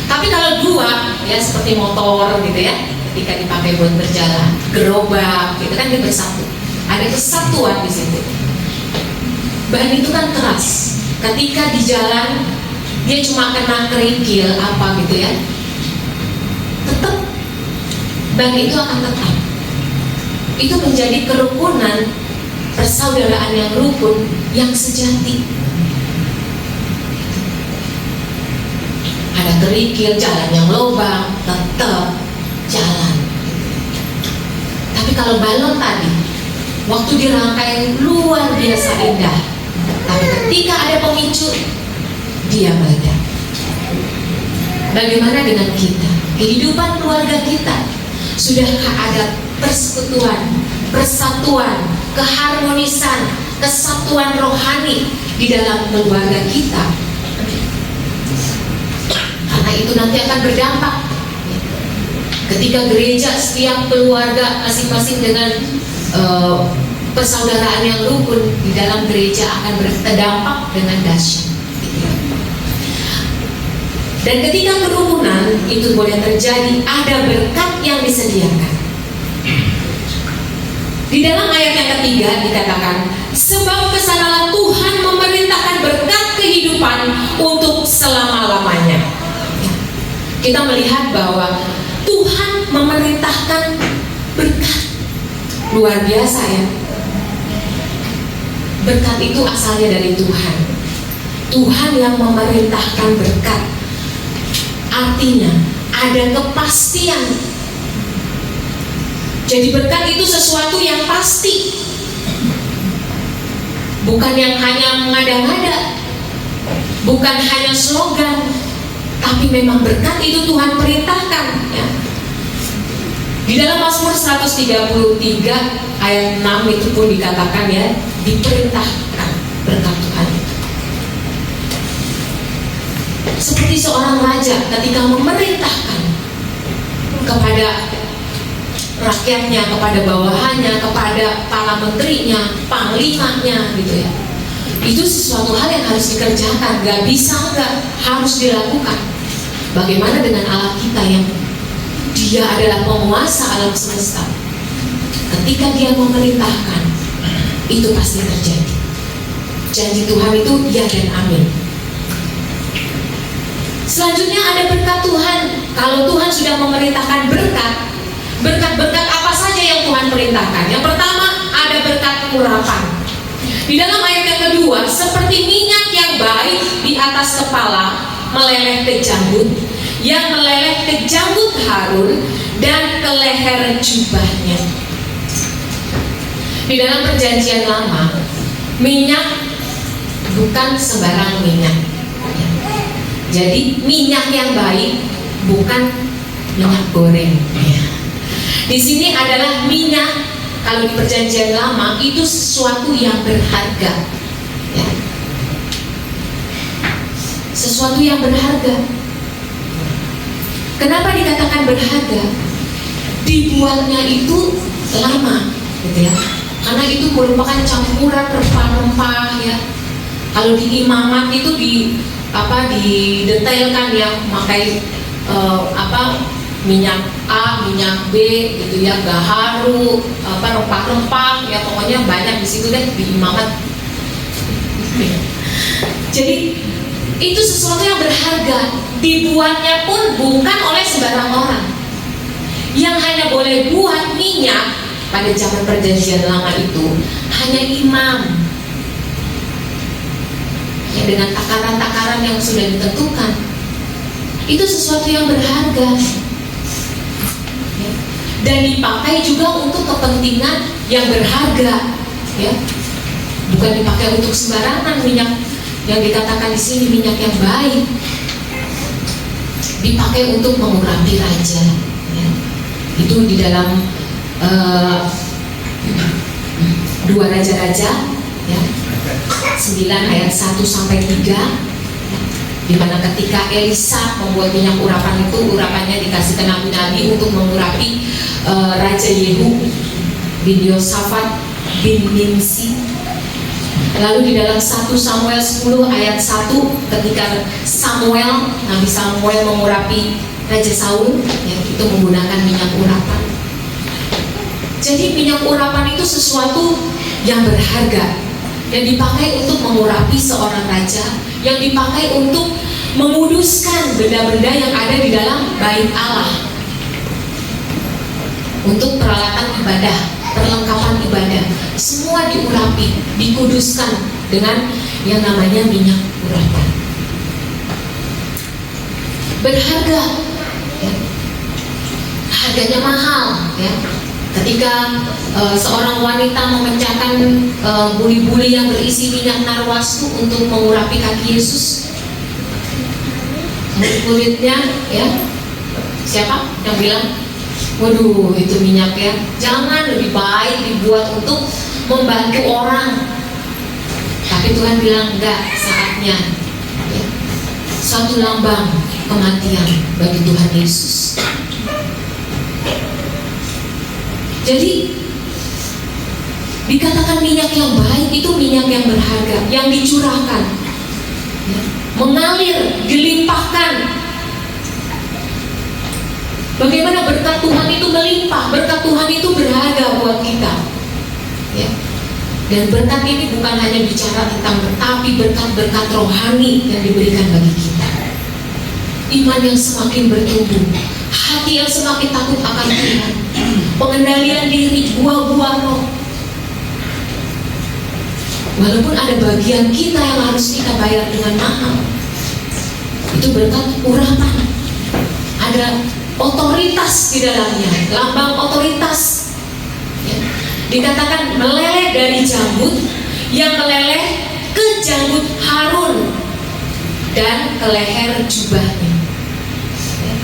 C: Tapi kalau dua ya seperti motor gitu ya, ketika dipakai buat berjalan, gerobak gitu kan dia bersatu. Ada kesatuan di situ. Ban itu kan keras. Ketika di jalan dia cuma kena kerikil apa gitu ya, tetap ban itu akan tetap. Itu menjadi kerukunan, persaudaraan yang rukun, yang sejati. Ada kerikil, jalan yang lubang, tetap jalan. Tapi kalau balon tadi, waktu dirangkai luar biasa indah, tapi ketika ada pemicu, dia meledak. Bagaimana dengan kita? Kehidupan keluarga kita, sudahkah ada persekutuan, persatuan, keharmonisan, kesatuan rohani di dalam keluarga kita? Karena itu nanti akan berdampak. Ketika gereja, setiap keluarga masing-masing dengan persaudaraan yang rukun di dalam gereja akan berdampak dengan dahsyat. Dan ketika kerukunan itu boleh terjadi, ada berkat yang disediakan. Di dalam ayat yang ketiga dikatakan, sebab kesanalah Tuhan memerintahkan berkat kehidupan untuk selama-lamanya. Kita melihat bahwa Tuhan memerintahkan berkat. Luar biasa ya. Berkat itu asalnya dari Tuhan. Tuhan yang memerintahkan berkat. Artinya ada kepastian. Jadi berkat itu sesuatu yang pasti, bukan yang hanya mengada-ngada, bukan hanya slogan, tapi memang berkat itu Tuhan perintahkan ya. Di dalam Mazmur 133 ayat 6 itu pun dikatakan ya, diperintahkan berkat Tuhan. Seperti seorang raja ketika memerintahkan kepada rakyatnya, kepada bawahannya, kepada para menterinya, panglimanya gitu ya. Itu sesuatu hal yang harus dikerjakan, gak bisa enggak, harus dilakukan. Bagaimana dengan Allah kita yang Dia adalah penguasa alam semesta? Ketika Dia memerintahkan, itu pasti terjadi. Janji Tuhan itu ya dan amin. Selanjutnya ada berkat Tuhan. Kalau Tuhan sudah memerintahkan berkat, berkat-berkat apa saja yang Tuhan perintahkan? Yang pertama ada berkat urapan. Di dalam ayat yang kedua, seperti minyak yang baik di atas kepala meleleh ke janggut, yang meleleh ke janggut Harun dan ke leher jubahnya. Di dalam perjanjian lama, minyak bukan sembarang minyak. Jadi minyak yang baik bukan minyak goreng. Di sini adalah minyak, kalau di perjanjian lama itu sesuatu yang berharga ya. Sesuatu yang berharga. Kenapa dikatakan berharga? Dibuatnya itu lama gitu ya, karena itu merupakan campuran rempah-rempah ya. Kalau di imamat itu didetailkan ya, memakai minyak A, minyak B gitu ya, gaharu, rempah-rempah ya, pokoknya banyak di situ deh di imamat. Jadi itu sesuatu yang berharga. Dibuatnya pun bukan oleh sembarang orang. Yang hanya boleh buat minyak pada zaman perjanjian lama itu hanya imam ya, dengan takaran-takaran yang sudah ditentukan. Itu sesuatu yang berharga ya. Dan dipakai juga untuk kepentingan yang berharga ya. Bukan dipakai untuk sembarangan. Minyak yang dikatakan di sini minyak yang baik dipakai untuk mengurapi raja ya. Itu di dalam 2 Raja-Raja ya, 9 ayat 1 sampai 3 ya. Dimana ketika Elisa membuat minyak urapan itu, urapannya dikasih ke nabi-nabi untuk mengurapi Raja Yehu bin Yosafat bin Nimsi. Lalu di dalam 1 Samuel 10 ayat 1, ketika Nabi Samuel mengurapi Raja Saul, ya, itu menggunakan minyak urapan. Jadi minyak urapan itu sesuatu yang berharga, yang dipakai untuk mengurapi seorang raja, yang dipakai untuk menguduskan benda-benda yang ada di dalam bait Allah, untuk peralatan ibadah, perlengkapan ibadah, semua diurapi, dikuduskan dengan yang namanya minyak urapan. Berharga, ya. Harganya mahal, ya. Ketika seorang wanita memecahkan buli-buli yang berisi minyak narwastu untuk mengurapi kaki Yesus, murid-muridnya, ya, siapa yang bilang, waduh itu minyak ya, jangan, lebih baik dibuat untuk membantu orang. Tapi Tuhan bilang enggak, saatnya, ya, suatu lambang kematian bagi Tuhan Yesus. Jadi dikatakan minyak yang baik itu minyak yang berharga, yang dicurahkan, ya, mengalir, dilimpahkan. Bagaimana berkat Tuhan itu melimpah, berkat Tuhan itu berharga buat kita, ya. Dan berkat ini bukan hanya bicara tentang tapi berkat-berkat rohani yang diberikan bagi kita. Iman yang semakin bertumbuh, hati yang semakin takut akan Tuhan, pengendalian diri, buah-buah roh. Walaupun ada bagian kita yang harus kita bayar dengan mahal, itu berkat urapan. Ada otoritas di dalamnya, lambang otoritas, ya. Dikatakan meleleh dari janggut, yang meleleh ke janggut Harun dan ke leher jubahnya, ya.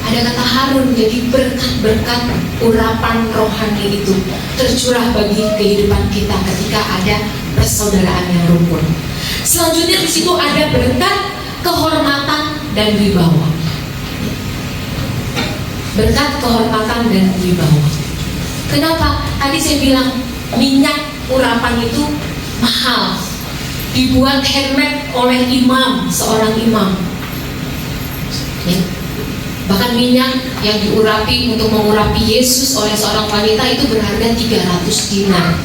C: Ada kata Harun, jadi berkat-berkat urapan rohani itu tercurah bagi kehidupan kita ketika ada persaudaraan yang rukun. Selanjutnya di situ ada berkat kehormatan dan wibawa. Berkat kehormatan dan wibawa. Kenapa? Tadi saya bilang minyak urapan itu mahal, dibuat handmade oleh imam, seorang imam, ya. Bahkan minyak yang diurapi untuk mengurapi Yesus oleh seorang wanita itu berharga 300 dinar.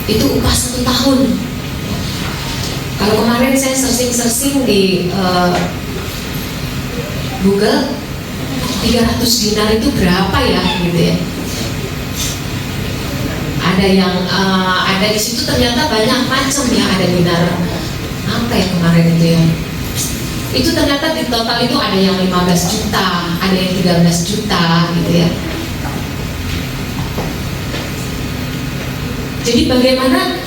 C: Itu upah 1 tahun. Kalau kemarin saya searching di Google, 300 dinar itu berapa ya, gitu ya. Ada yang ada di situ ternyata banyak macam ya, ada dinar apa ya kemarin itu ya. Itu ternyata di total itu ada yang 15 juta, ada yang 13 juta gitu ya. Jadi bagaimana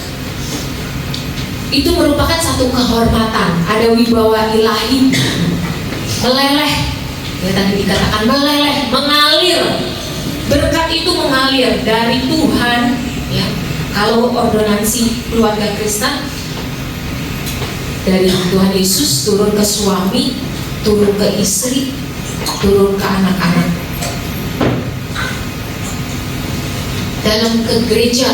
C: itu merupakan satu kehormatan, ada wibawa ilahi, meleleh, ya tadi dikatakan meleleh, mengalir. Berkat itu mengalir dari Tuhan, ya. Kalau ordonansi keluarga Kristen, dari Tuhan Yesus turun ke suami, turun ke istri, turun ke anak-anak. Dalam ke gereja,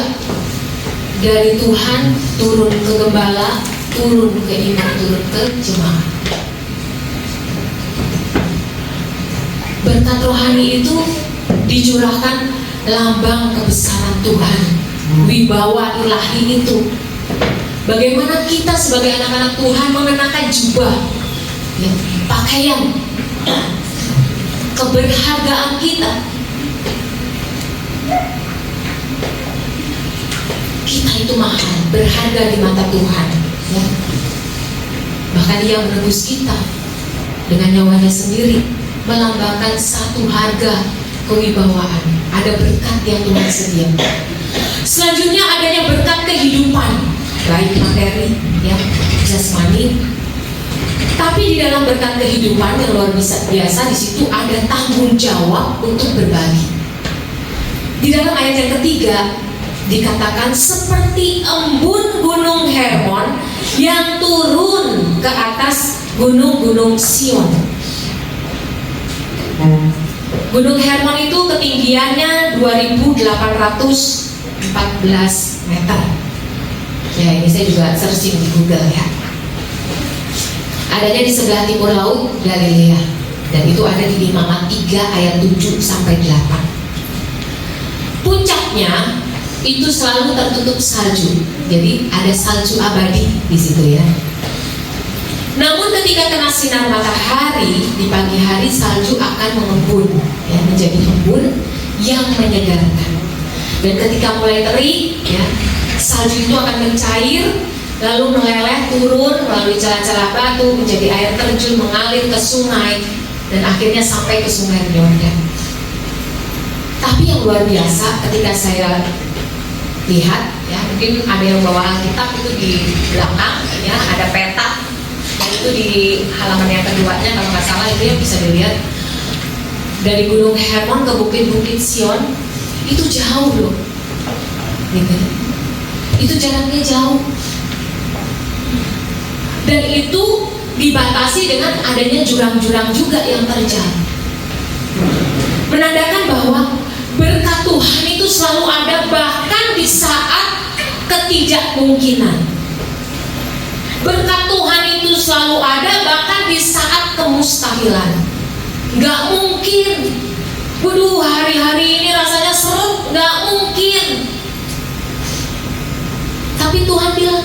C: dari Tuhan turun ke gembala, turun ke imam, turun ke jemaat. Berkat rohani itu dicurahkan lambang kebesaran Tuhan, wibawa ilahi itu. Bagaimana kita sebagai anak-anak Tuhan mengenakan jubah, ya, pakaian, keberhargaan kita. Kita itu mahal, berharga di mata Tuhan, ya. Bahkan Dia menebus kita dengan nyawanya sendiri, melambangkan satu harga kewibawaan. Ada berkat yang Tuhan sediakan. Selanjutnya adanya berkat kehidupan, baik materi, ya, jasmani. Tapi di dalam berkat kehidupan yang luar biasa di situ ada tanggung jawab untuk berbagi. Di dalam ayat yang ketiga dikatakan seperti embun gunung Hermon yang turun ke atas gunung-gunung Sion. Gunung Hermon itu ketinggiannya 2.814 meter. Ya, ini saya juga searching di Google ya. Adanya di sebelah timur laut Galilea, dan itu ada di Bilangan 3 ayat 7 sampai 8. Puncaknya itu selalu tertutup salju, jadi ada salju abadi di situ ya. Namun ketika kena sinar matahari di pagi hari, salju akan mengembun ya, menjadi embun yang menyegarkan. Dan ketika mulai terik ya, salju itu akan mencair, lalu meleleh turun melalui celah-celah batu menjadi air terjun mengalir ke sungai, dan akhirnya sampai ke sungai Yordan. Tapi yang luar biasa ketika saya lihat ya, mungkin ada yang bawa Alkitab itu di belakang ya, ada peta, dan itu di halaman yang keduanya kalau nggak salah itu yang bisa dilihat dari Gunung Hermon ke bukit-bukit Sion itu jauh loh, gitu. Itu jaraknya jauh, dan itu dibatasi dengan adanya jurang-jurang juga yang terjal, menandakan bahwa berkat Tuhan itu selalu ada bahkan di saat ketidakmungkinan. Berkat Tuhan itu selalu ada bahkan di saat kemustahilan. Gak mungkin, waduh hari-hari ini rasanya seret, gak mungkin. Tapi Tuhan bilang,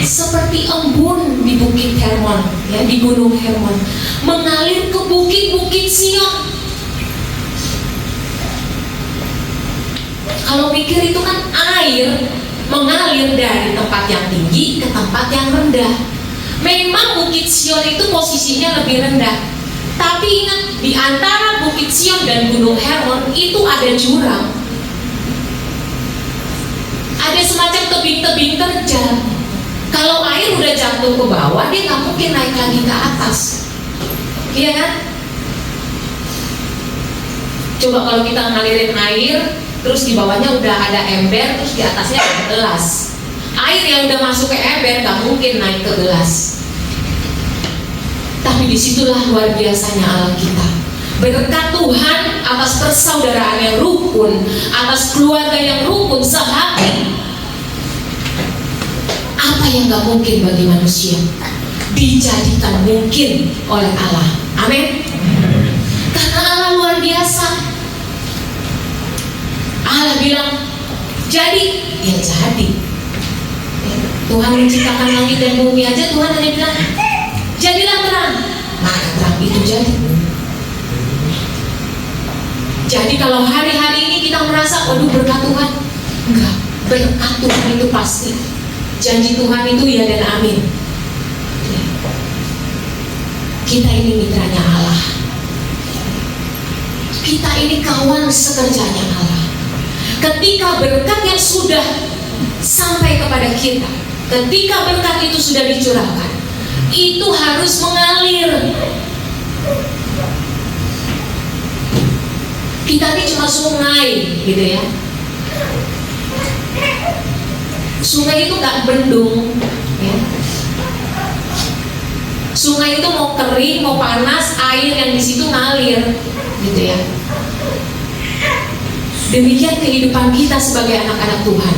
C: seperti embun di bukit Hermon, ya, di gunung Hermon, mengalir ke bukit-bukit Sion. Kalau pikir itu kan air mengalir dari tempat yang tinggi ke tempat yang rendah. Memang bukit Sion itu posisinya lebih rendah, tapi ingat, di antara bukit Sion dan gunung Hermon itu ada jurang, ada semacam tebing-tebing terjal. Kalau air udah jatuh ke bawah, dia nggak mungkin naik lagi ke atas, iya kan? Coba kalau kita ngalirin air, terus di bawahnya udah ada ember, terus di atasnya ada gelas. Air yang udah masuk ke ember nggak mungkin naik ke gelas. Tapi disitulah luar biasanya Allah kita. Berkat Tuhan atas persaudaraan yang rukun, atas keluarga yang rukun sehati. Apa yang nggak mungkin bagi manusia dijadikan mungkin oleh Allah. Amin. Karena Allah luar biasa. Allah bilang jadi, ya jadi. Tuhan menciptakan langit dan bumi aja, Tuhan hanya bilang jadilah terang, maka terang itu jadi. Jadi kalau hari-hari ini kita merasa waduh berkat Tuhan, enggak, berkat Tuhan itu pasti. Janji Tuhan itu ya dan amin. Kita ini mitranya Allah, kita ini kawan sekerjanya Allah. Ketika berkat yang sudah sampai kepada kita, ketika berkat itu sudah dicurahkan, itu harus mengalir. Kita ini cuma sungai, gitu ya. Sungai itu nggak bendung, ya. Sungai itu mau kering, mau panas, air yang di situ ngalir, gitu ya. Demikian kehidupan kita sebagai anak-anak Tuhan.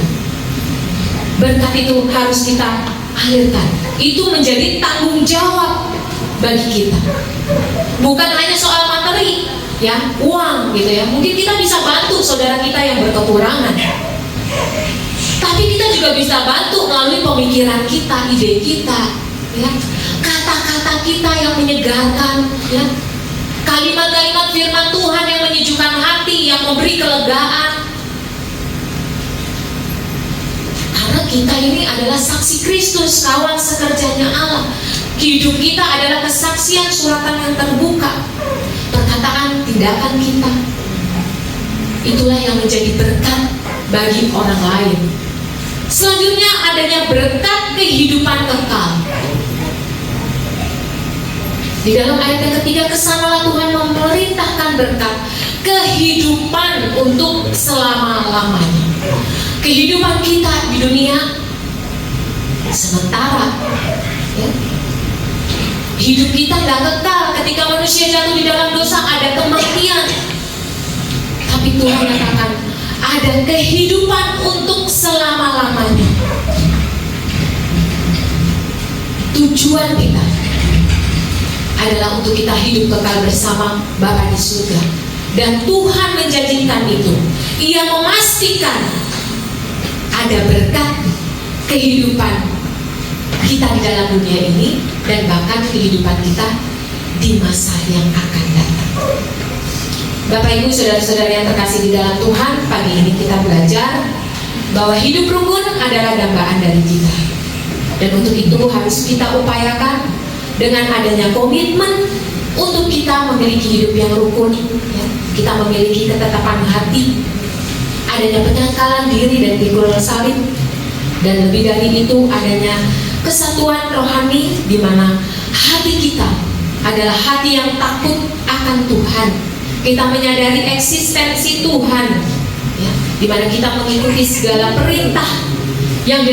C: Berkat itu harus kita alirkan. Itu menjadi tanggung jawab bagi kita. Bukan hanya soal materi, ya, uang, gitu ya. Mungkin kita bisa bantu saudara kita yang berkekurangan. Tapi kita juga bisa bantu melalui pemikiran kita, ide kita, ya. Kata-kata kita yang menyegarkan, ya. Kalimat-kalimat firman Tuhan yang menyejukkan hati, yang memberi kelegaan. Karena kita ini adalah saksi Kristus, kawan sekerjanya Allah. Hidup kita adalah kesaksian suratan yang terbuka, perkataan, tindakan kita. Itulah yang menjadi berkat bagi orang lain. Selanjutnya adanya berkat kehidupan kekal. Di dalam ayat yang ketiga, kesanalah Tuhan memerintahkan berkat kehidupan untuk selama-lamanya. Kehidupan kita di dunia sementara. Ya. Hidup kita tidak kekal. Ketika manusia jatuh di dalam dosa, ada kematian. Tapi Tuhan katakan ada kehidupan untuk selama-lamanya. Tujuan kita adalah untuk kita hidup kekal bersama Bapa di surga. Dan Tuhan menjanjikan itu. Ia memastikan ada berkat kehidupan kita di dalam dunia ini dan bahkan kehidupan kita di masa yang akan datang. Bapak Ibu saudara-saudara yang terkasih di dalam Tuhan, pagi ini kita belajar bahwa hidup rukun adalah dambaan dari kita. Dan untuk itu harus kita upayakan dengan adanya komitmen untuk kita memiliki hidup yang rukun, ya. Kita memiliki ketetapan hati, adanya penyangkalan diri dan pikul salib, dan lebih dari itu adanya kesatuan rohani di mana hati kita adalah hati yang takut akan Tuhan. Kita menyadari eksistensi Tuhan, ya, di mana kita mengikuti segala perintah yang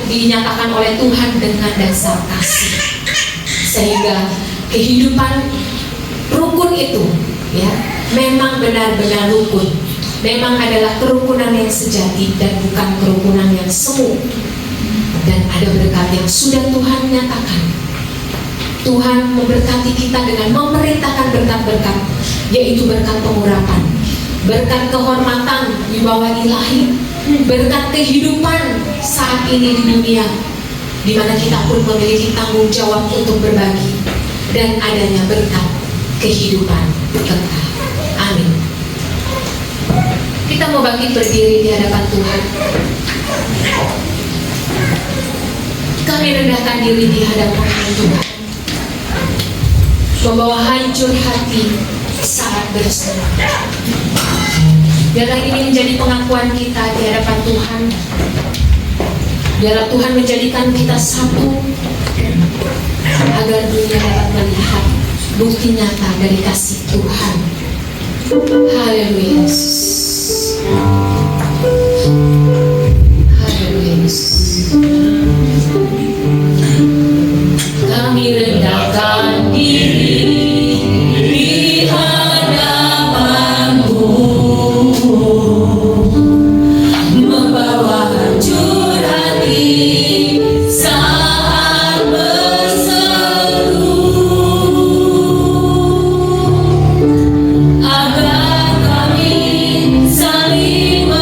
C: dinyatakan oleh Tuhan dengan dasar kasih, sehingga kehidupan rukun itu, ya, memang benar-benar rukun, memang adalah kerukunan yang sejati dan bukan kerukunan yang semu. Dan ada berkat yang sudah Tuhan nyatakan. Tuhan memberkati kita dengan memerintahkan berkat-berkat, yaitu berkat pengurapan, berkat kehormatan di bawah ilahi, berkat kehidupan saat ini di dunia, di mana kita pun memiliki tanggung jawab untuk berbagi, dan adanya berkat kehidupan kekal. Amin. Kita mau bangkit berdiri di hadapan Tuhan. Kami rendahkan diri di hadapan Tuhan, membawa hancur hati saat bersama. Biarlah ini menjadi pengakuan kita di hadapan Tuhan. Biarlah Tuhan menjadikan kita satu, agar dunia dapat melihat bukti nyata dari kasih Tuhan. Haleluya Yesus. Haleluya Yesus. Kami rendahkan diri di hadapan-Mu, membawa hancur hati saat berseru, agar kami saling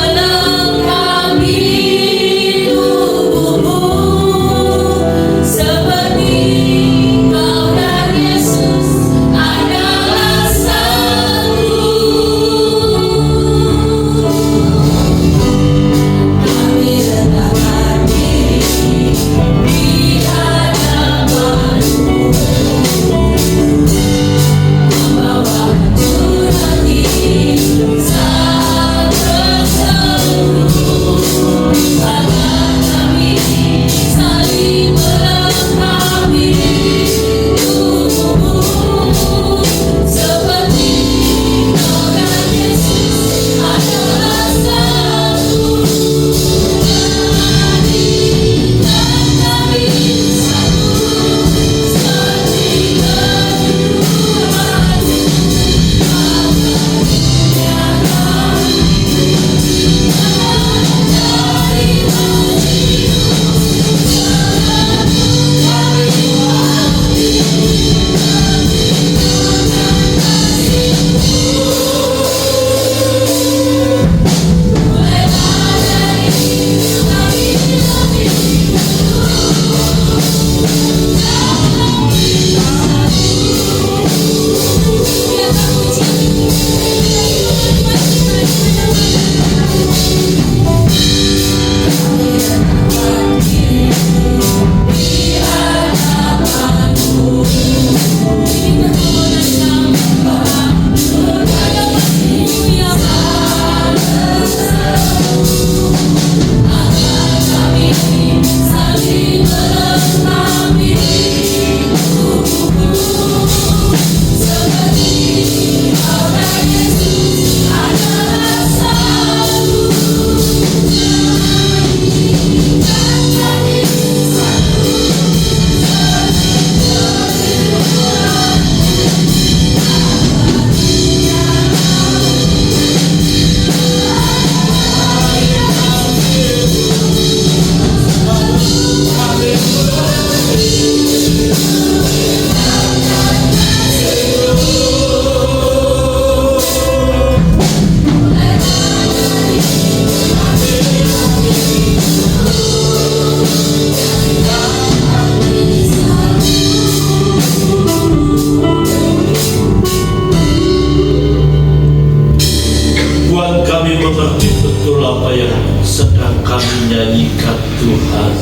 D: Buat kami mengerti betul apa yang sedang kami nyanyikan Tuhan.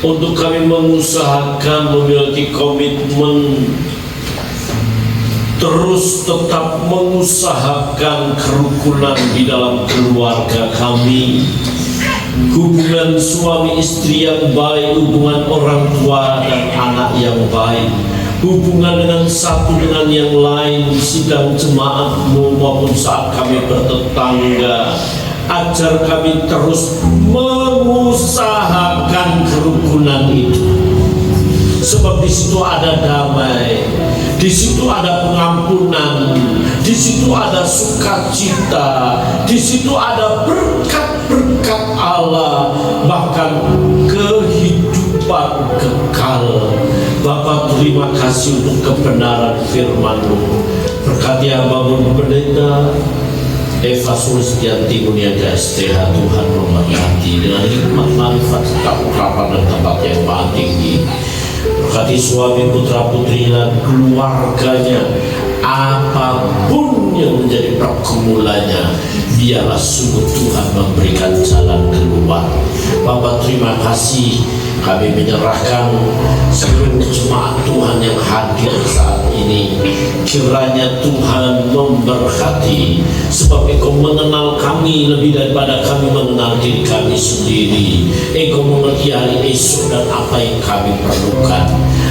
D: Untuk kami mengusahakan memiliki komitmen terus tetap mengusahakan kerukunan di dalam keluarga kami, hubungan suami istri yang baik, hubungan orang tua dan anak yang baik, hubungan dengan satu dengan yang lain, sidang jemaatmu maupun saat kami bertetangga. Ajar kami terus mengusahakan kerukunan itu, sebab di situ ada damai, di situ ada pengampunan, di situ ada sukacita, di situ ada berkat-berkat Allah, bahkan kehidupan kekal. Bapa, terima kasih untuk kebenaran firman-Mu. Berkati hamba-Mu pendeta Eva Sulistianti Muniaga STH, Tuhan memberkati dengan hikmat marifat serta urapan dan tempat yang maha tinggi. Berkati suami putra putrinya dan keluarganya, apapun yang menjadi pergumulannya, biarlah sungguh Tuhan memberikan jalan keluar. Bapa, terima kasih. Kami menyerahkan seluruh jemaat Tuhan yang hadir saat ini. Kiranya Tuhan memberkati, sebab Engkau mengenal kami lebih daripada kami mengenal diri kami sendiri. Engkau mengerti hari esok dan apa yang kami perlukan.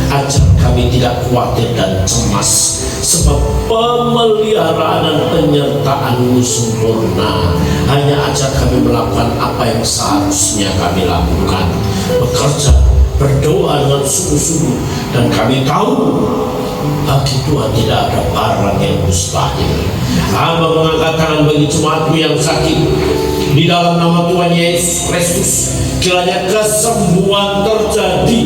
D: Ajar kami tidak khawatir dan cemas, sebab pemeliharaan dan penyertaan-Mu sempurna. Hanya ajar kami melakukan apa yang seharusnya kami lakukan, bekerja, berdoa dengan sungguh-sungguh, dan kami tahu bagi Tuhan tidak ada barang yang mustahil. Hamba mengangkat tangan bagi jemaat-Mu yang sakit di dalam nama Tuhan Yesus Kristus. Kiranya kesembuhan terjadi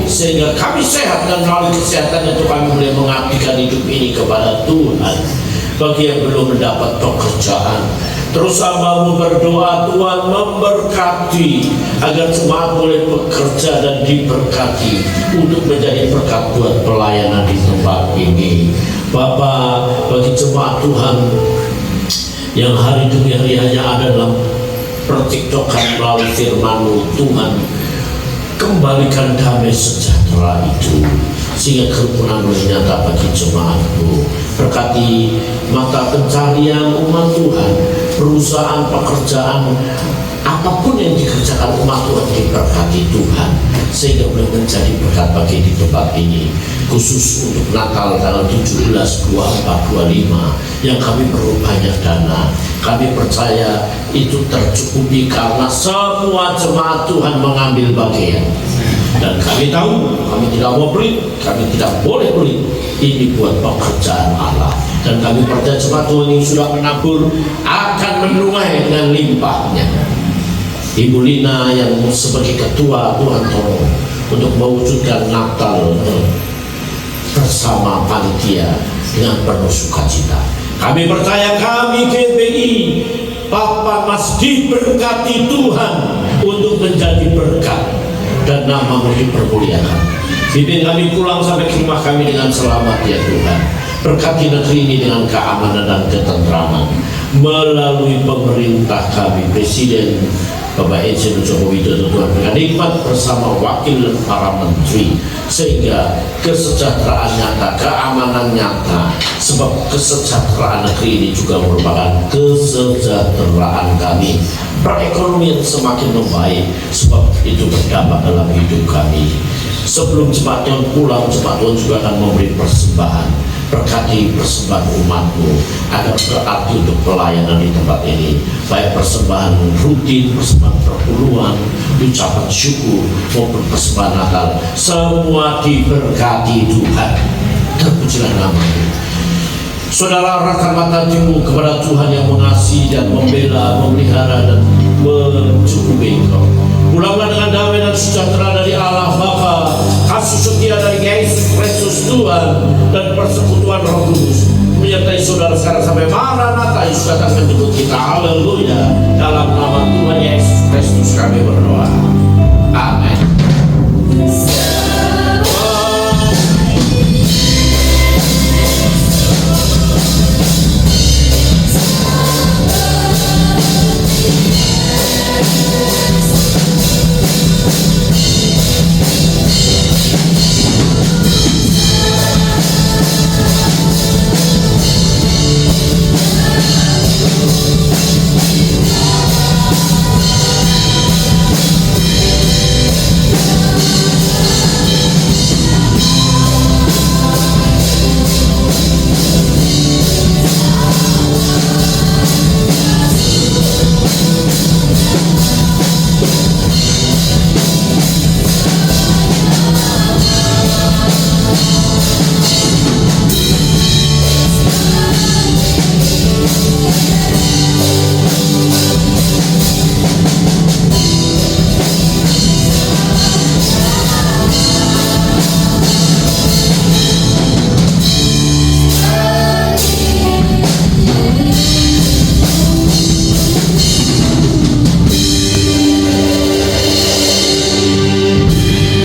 D: sehingga kami sehat, dan melalui kesehatan itu kami boleh mengabdikan hidup ini kepada Tuhan. Bagi yang belum mendapat pekerjaan, terus hamba-Mu berdoa Tuhan memberkati agar jemaat boleh bekerja dan diberkati untuk menjadi berkat buat pelayanan di tempat ini. Bapa, bagi jemaat Tuhan yang hari demi hari hanya ada dalam pertiktokan melalui firman-Mu, Tuhan kembalikan damai sejahtera itu, sehingga kerukunan boleh nyata bagi jemaat-Mu. Berkati mata pencarian umat Tuhan, perusahaan, pekerjaan, apapun yang dikerjakan umat Tuhan diberkati Tuhan, sehingga boleh menjadi berkat bagi di tempat ini. Khusus untuk Natal tanggal 17, 24, 25 yang kami perlu banyak dana, kami percaya itu tercukupi karena semua jemaat Tuhan mengambil bagian. Dan kami tahu, kami tidak mau pelit, kami tidak boleh pelit. Ini buat pekerjaan Allah. Dan kami percaya jemaat Tuhan yang sudah menabur akan menuai dengan limpahnya. Ibu Lina yang sebagai ketua, Tuhan tolong untuk mewujudkan Natal bersama panitia dengan penuh sukacita. Kami percaya kami GPI, Papa Mas diberkati Tuhan untuk menjadi berkat, dan nama-Mu dipermuliakan. Bimbing kami pulang sampai ke rumah kami dengan selamat ya Tuhan. Berkati negeri ini dengan keamanan dan ketentraman melalui pemerintah kami, Presiden Bapak Insinyur Joko Widodo, Tuhan dengan nikmat bersama wakil dan para menteri, sehingga kesejahteraan nyata, keamanan nyata, sebab kesejahteraan negeri ini juga merupakan kesejahteraan kami. Perekonomian semakin membaik, sebab itu berdampak dalam hidup kami. Sebelum jemaat Tuhan pulang, jemaat Tuhan juga akan memberi persembahan. Berkati persembahan umat-Mu agar berarti untuk pelayanan di tempat ini, baik persembahan rutin, persembahan perpuluhan, ucapan syukur maupun persembahan Natal, semua diberkati Tuhan. Terpujilah nama-Mu. Saudara, arahkan mata hatimu kepada Tuhan yang mengasihi dan membela, memelihara dan mencukupi engkau. Pulanglah dengan damai dan sejahtera dari Allah Bapa, kasih setia dari Yesus Kristus Tuhan, dan persekutuan Roh Kudus menyertai saudara sekarang sampai Maranatha, Yesus datang menjemput kita. Haleluya. Dalam nama